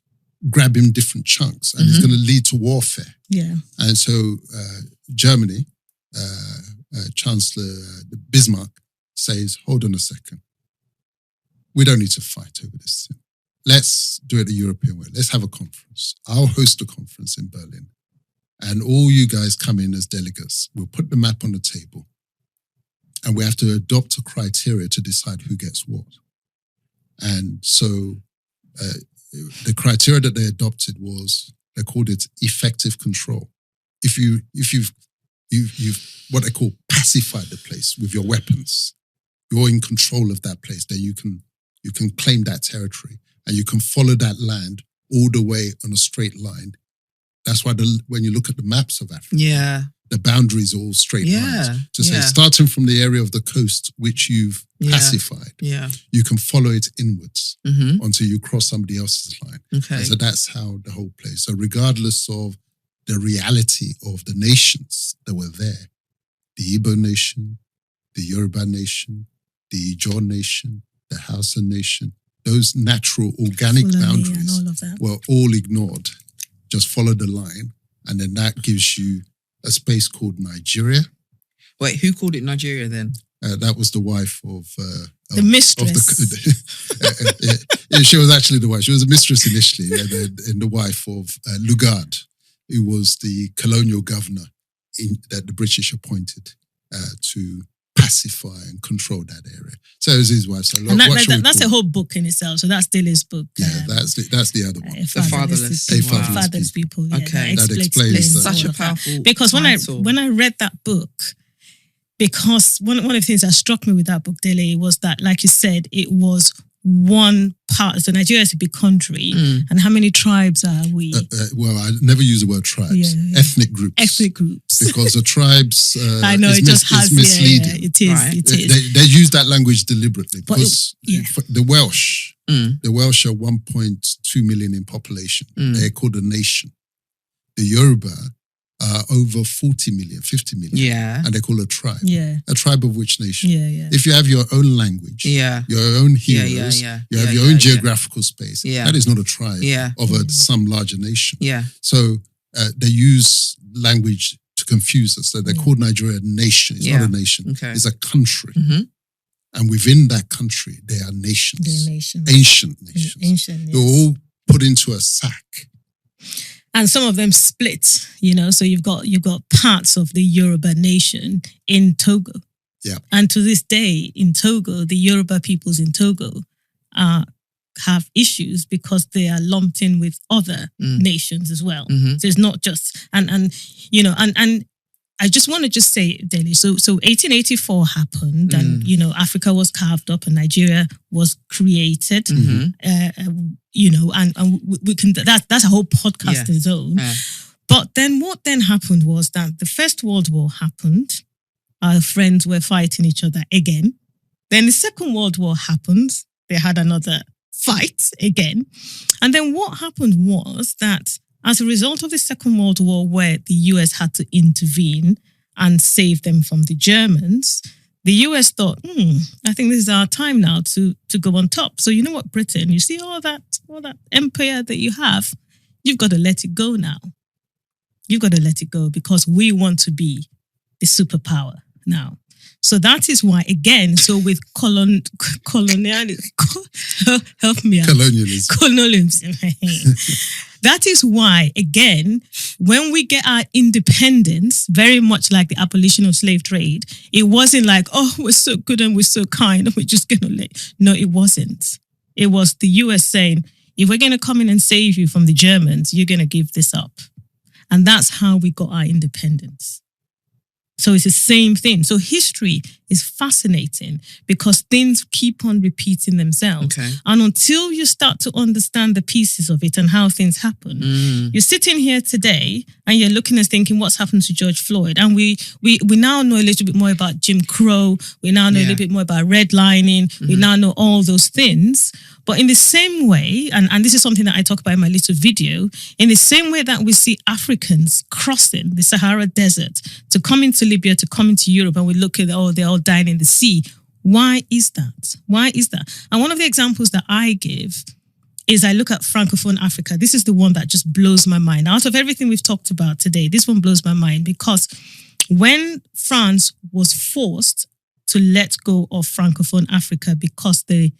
grabbing different chunks, and it's going to lead to warfare.
Yeah.
And so Germany, Chancellor Bismarck says, hold on a second. We don't need to fight over this thing. Let's do it the European way. Let's have a conference. I'll host a conference in Berlin. And all you guys come in as delegates. We'll put the map on the table. And we have to adopt a criteria to decide who gets what. And so the criteria that they adopted was, they called it effective control. If you've what they call pacified the place with your weapons, you're in control of that place, then you can claim that territory and you can follow that land all the way on a straight line. That's why when you look at the maps of Africa, the boundaries are all straight lines. To say, starting from the area of the coast, which you've pacified, you can follow it inwards until you cross somebody else's line. Okay. And so that's how the whole place. So regardless of the reality of the nations that were there, the Igbo nation, the Yoruba nation, the Ijaw nation, the Hausa nation, those natural organic boundaries were all ignored. Just follow the line. And then that gives you a space called Nigeria.
Wait, who called it Nigeria then?
That was the wife of
the mistress.
She was actually the wife. She was a mistress initially, and the wife of Lugard, who was the colonial governor that the British appointed to pacify and control that area. So it was his wife. So
that's a whole book in itself. So that's Dele's book.
Yeah, that's the other one.
The Fatherless
People.
Fatherless People. Yeah,
okay,
that explains
such a powerful.
Because
title.
when I read that book, because one of the things that struck me with that book, Dele, was that, like you said, it was one part. So Nigeria is a big country, and how many tribes are we?
Well, I never use the word tribes.
Yeah.
Ethnic groups.
Ethnic groups.
Because the tribes
I know it just has
misleading.
Yeah, it is.
Right.
It is.
They use that language deliberately because the Welsh,
Mm.
are 1.2 million in population.
Mm.
They're called a nation. The Yoruba are over 40 million, 50 million.
Yeah.
And they're called a tribe.
Yeah.
A tribe of which nation?
Yeah.
If you have your own language,
Yeah.
your own heroes, you have your own geographical space, that is not a tribe of some larger nation.
Yeah.
So they use language to confuse us. So they're called Nigeria a nation. It's not a nation.
Okay.
It's a country.
Mm-hmm.
And within that country, there are nations.
They're nations.
Ancient nations.
Ancient, yes.
They're all put into a sack.
And some of them split, so you've got parts of the Yoruba nation in Togo.
Yeah.
And to this day in Togo, the Yoruba peoples in Togo have issues because they are lumped in with other nations as well.
Mm-hmm.
So it's not just and I just want to just say, Dele, so 1884 happened and, Africa was carved up and Nigeria was created, and we can, that's a whole podcast in its own.
Yeah.
But then what then happened was that the First World War happened. Our friends were fighting each other again. Then the Second World War happened. They had another fight again. And then what happened was that as a result of the Second World War, where the US had to intervene and save them from the Germans, the US thought, I think this is our time now to go on top. So you know what, Britain, you see all that empire that you have, you've got to let it go now. You've got to let it go because we want to be the superpower now. So that is why, again, so with colonialism, help me out. Colonialism. That is why, again, when we get our independence, very much like the abolition of slave trade, it wasn't like, oh, we're so good and we're so kind and we're just going to let. No, it wasn't. It was the US saying, if we're going to come in and save you from the Germans, you're going to give this up. And that's how we got our independence. So it's the same thing. So history is fascinating because things keep on repeating themselves.
Okay.
And until you start to understand the pieces of it and how things happen, you're sitting here today and you're looking and thinking, what's happened to George Floyd? And we now know a little bit more about Jim Crow. We now know a little bit more about redlining. We now know all those things. But in the same way, and this is something that I talk about in my little video, in the same way that we see Africans crossing the Sahara Desert to come into Libya, to come into Europe, and we look at, they're all dying in the sea. Why is that? Why is that? And one of the examples that I give is I look at Francophone Africa. This is the one that just blows my mind. Out of everything we've talked about today, this one blows my mind because when France was forced to let go of Francophone Africa because the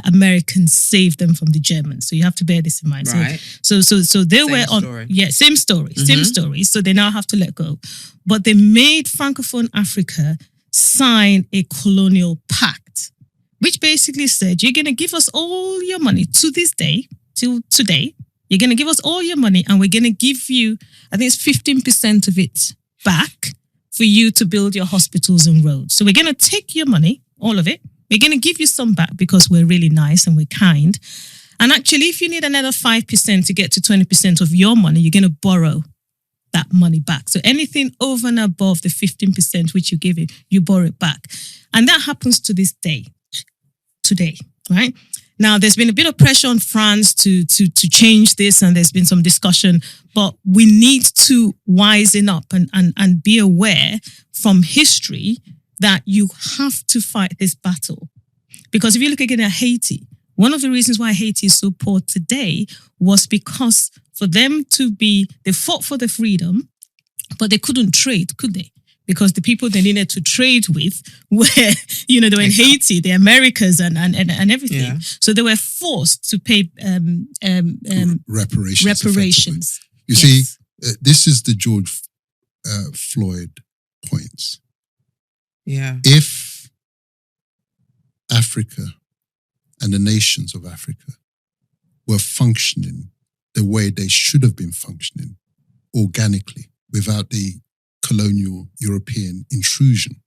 Americans saved them from the Germans. So you have to bear this in mind.
Right.
So they
Same
were on,
story.
same story. So they now have to let go. But they made Francophone Africa sign a colonial pact, which basically said, you're going to give us all your money to this day, till today. You're going to give us all your money and we're going to give you, I think it's 15% of it back for you to build your hospitals and roads. So we're going to take your money, all of it. We're going to give you some back because we're really nice and we're kind. And actually, if you need another 5% to get to 20% of your money, you're going to borrow that money back. So anything over and above the 15% which you give it, you borrow it back. And that happens to this day, today, right? Now, there's been a bit of pressure on France to change this, and there's been some discussion, but we need to wisen up and be aware from history that you have to fight this battle. Because if you look again at Haiti, one of the reasons why Haiti is so poor today was because for them to be, they fought for the freedom, but they couldn't trade, could they? because the people they needed to trade with were, they were in Haiti, the Americas and everything. Yeah. So they were forced to pay reparations.
You see, this is the George Floyd point.
Yeah.
If Africa and the nations of Africa were functioning the way they should have been functioning, organically, without the colonial European intrusion,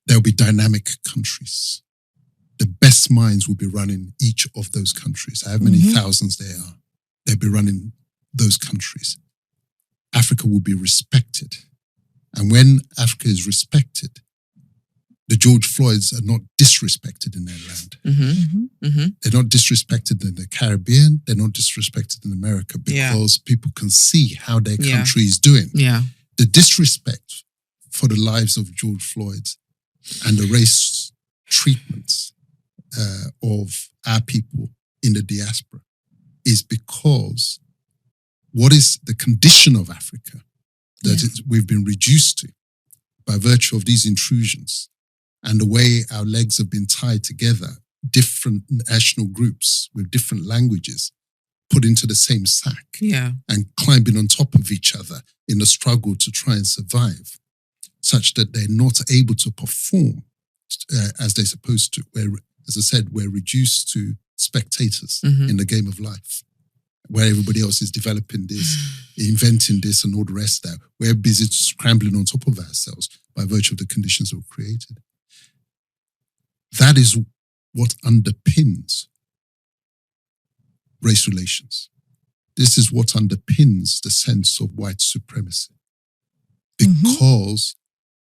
there will be dynamic countries. The best minds will be running each of those countries. How many thousands there are, they'll be running those countries. Africa will be respected. And when Africa is respected, the George Floyds are not disrespected in their land. They're not disrespected in the Caribbean. They're not disrespected in America because people can see how their country is doing.
Yeah.
The disrespect for the lives of George Floyd and the race treatments of our people in the diaspora is because what is the condition of Africa that we've been reduced to by virtue of these intrusions and the way our legs have been tied together, different national groups with different languages put into the same sack and climbing on top of each other in the struggle to try and survive, such that they're not able to perform as they're supposed to. Where, as I said, we're reduced to spectators in the game of life, where everybody else is developing this, inventing this and all the rest of that. We're busy scrambling on top of ourselves by virtue of the conditions that we've created. That is what underpins race relations. This is what underpins the sense of white supremacy. Because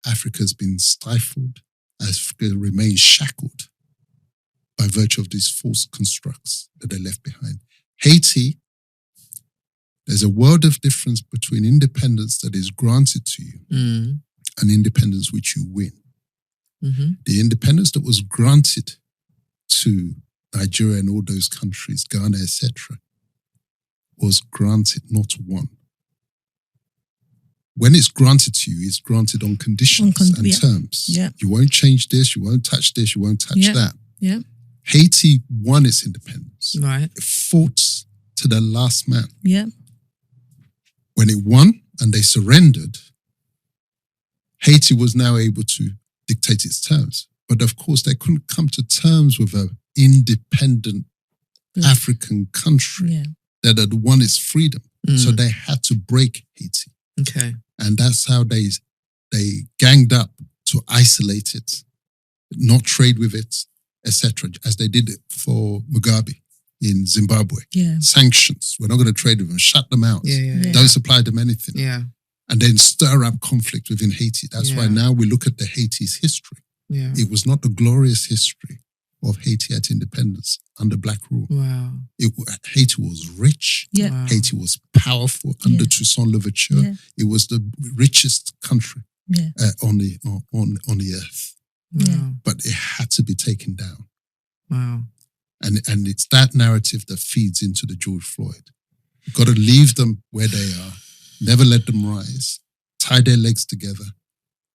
Africa's been stifled, Africa remains shackled by virtue of these false constructs that they left behind. Haiti, there's a world of difference between independence that is granted to you and independence which you win. The independence that was granted to Nigeria and all those countries, Ghana, etc., was granted, not won. When it's granted to you, it's granted on conditions and terms.
Yeah.
You won't change this, you won't touch this, you won't touch that.
Yeah.
Haiti won its independence.
Right.
It fought to the last man.
Yeah.
When it won and they surrendered, Haiti was now able to dictate its terms. But of course, they couldn't come to terms with an independent African country that had won its freedom. So they had to break Haiti.
Okay.
And that's how they ganged up to isolate it, not trade with it, etc., as they did it for Mugabe in Zimbabwe.
Yeah.
Sanctions. We're not going to trade with them. Shut them out. Don't supply them anything.
Yeah.
And then stir up conflict within Haiti. That's why now we look at the Haiti's history.
Yeah.
It was not the glorious history of Haiti at independence under black rule.
Wow.
Haiti was rich.
Yeah.
Wow.
Haiti was powerful under Toussaint Louverture.
Yeah.
It was the richest country on the earth.
Wow.
But it had to be taken down.
Wow.
And it's that narrative that feeds into the George Floyd. You've got to leave them where they are. Never let them rise. Tie their legs together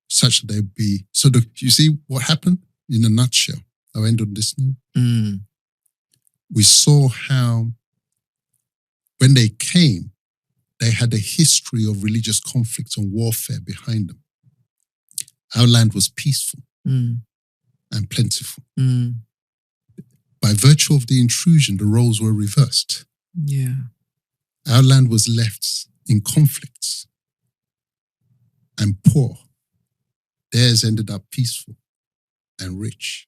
such that they'll be... So you see what happened? In a nutshell, I'll end on this note. We saw how when they came, they had a history of religious conflict and warfare behind them. Our land was peaceful and plentiful. By virtue of the intrusion, the roles were reversed.
Yeah.
Our land was left in conflicts and poor. Theirs ended up peaceful and rich.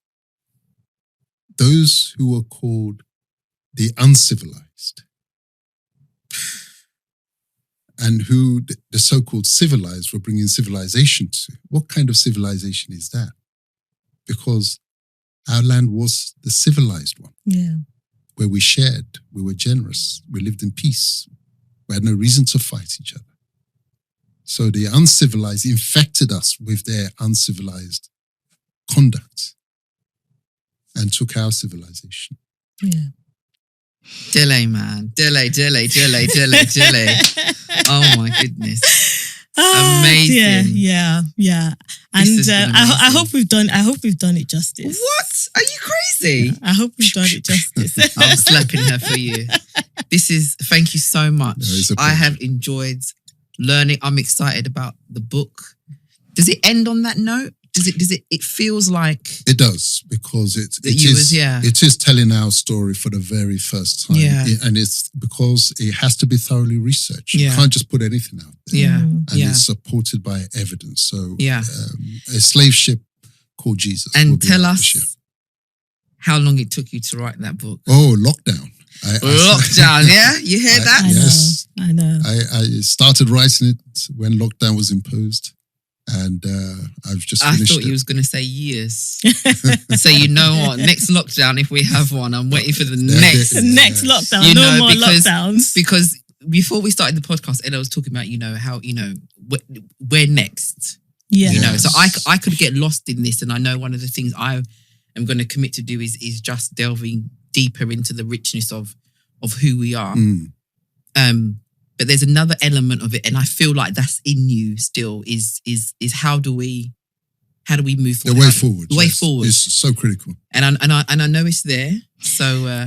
Those who were called the uncivilized and who the so-called civilized were bringing civilization to. What kind of civilization is that? Because our land was the civilized one.
Yeah.
Where we shared, we were generous, we lived in peace. We had no reason to fight each other. So the uncivilized infected us with their uncivilized conduct and took our civilization.
Yeah.
Dele, man. Dele. Oh my goodness. Amazing.
Yeah. And I hope we've done it justice.
What? Are you crazy?
I hope we've done it justice.
I'm slapping her for you. Thank you so much. I have enjoyed learning. I'm excited about the book. Does it end on that note? It feels like
it does, because it is telling our story for the very first time.
Yeah.
And it's because it has to be thoroughly researched.
Yeah.
You can't just put anything out there.
Yeah.
And it's supported by evidence. So
yeah.
A slave ship called Jesus.
And tell us how long it took you to write that book.
Oh, lockdown.
Lockdown, yeah? You hear that?
Yes.
I know.
I started writing it when lockdown was imposed. And I've just finished.
I thought you was going to say years. So you know what? Next lockdown, if we have one, I'm waiting for the next
lockdown. No more lockdowns.
Because before we started the podcast, Ella was talking about, how, where next?
Yeah.
So I could get lost in this. And I know one of the things I am going to commit to do is just delving deeper into the richness of who we are. But there's another element of it, and I feel like that's in you still. Is how do we move forward?
The way forward is so critical,
and I know it's there. So
I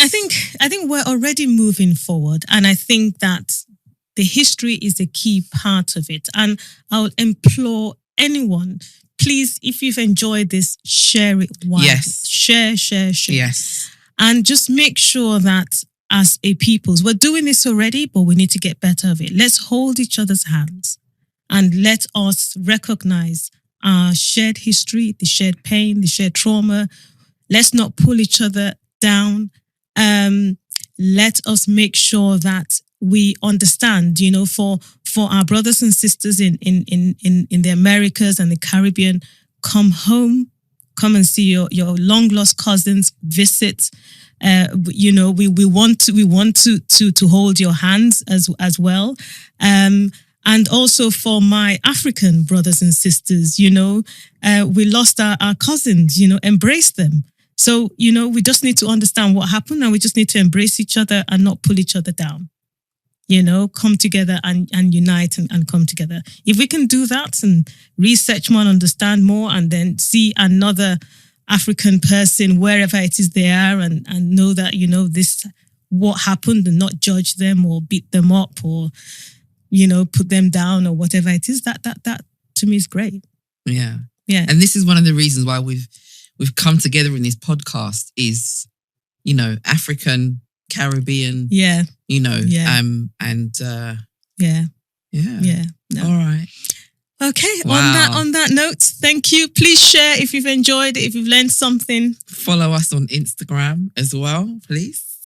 think we're already moving forward, and I think that the history is a key part of it. And I would implore anyone, please, if you've enjoyed this, share it widely.
Yes,
share.
Yes,
and just make sure that, as a peoples, we're doing this already, but we need to get better of it. Let's hold each other's hands and let us recognize our shared history, the shared pain, the shared trauma. Let's not pull each other down. Let us make sure that we understand, for our brothers and sisters in the Americas and the Caribbean, come home, come and see your long lost cousins, visit. We want to hold your hands as well. And also for my African brothers and sisters, we lost our cousins, embrace them. So, we just need to understand what happened, and we just need to embrace each other and not pull each other down. Come together and unite and come together. If we can do that and research more and understand more, and then see another African person wherever it is they are, and know that, this, what happened, and not judge them or beat them up or, put them down or whatever it is, that to me is great.
Yeah.
Yeah.
And this is one of the reasons why we've come together in this podcast is, African, Caribbean.
Yeah.
And
Yeah. No.
All right.
Okay,
wow.
On that note, thank you. Please share if you've enjoyed it, if you've learned something.
Follow us on Instagram as well, please.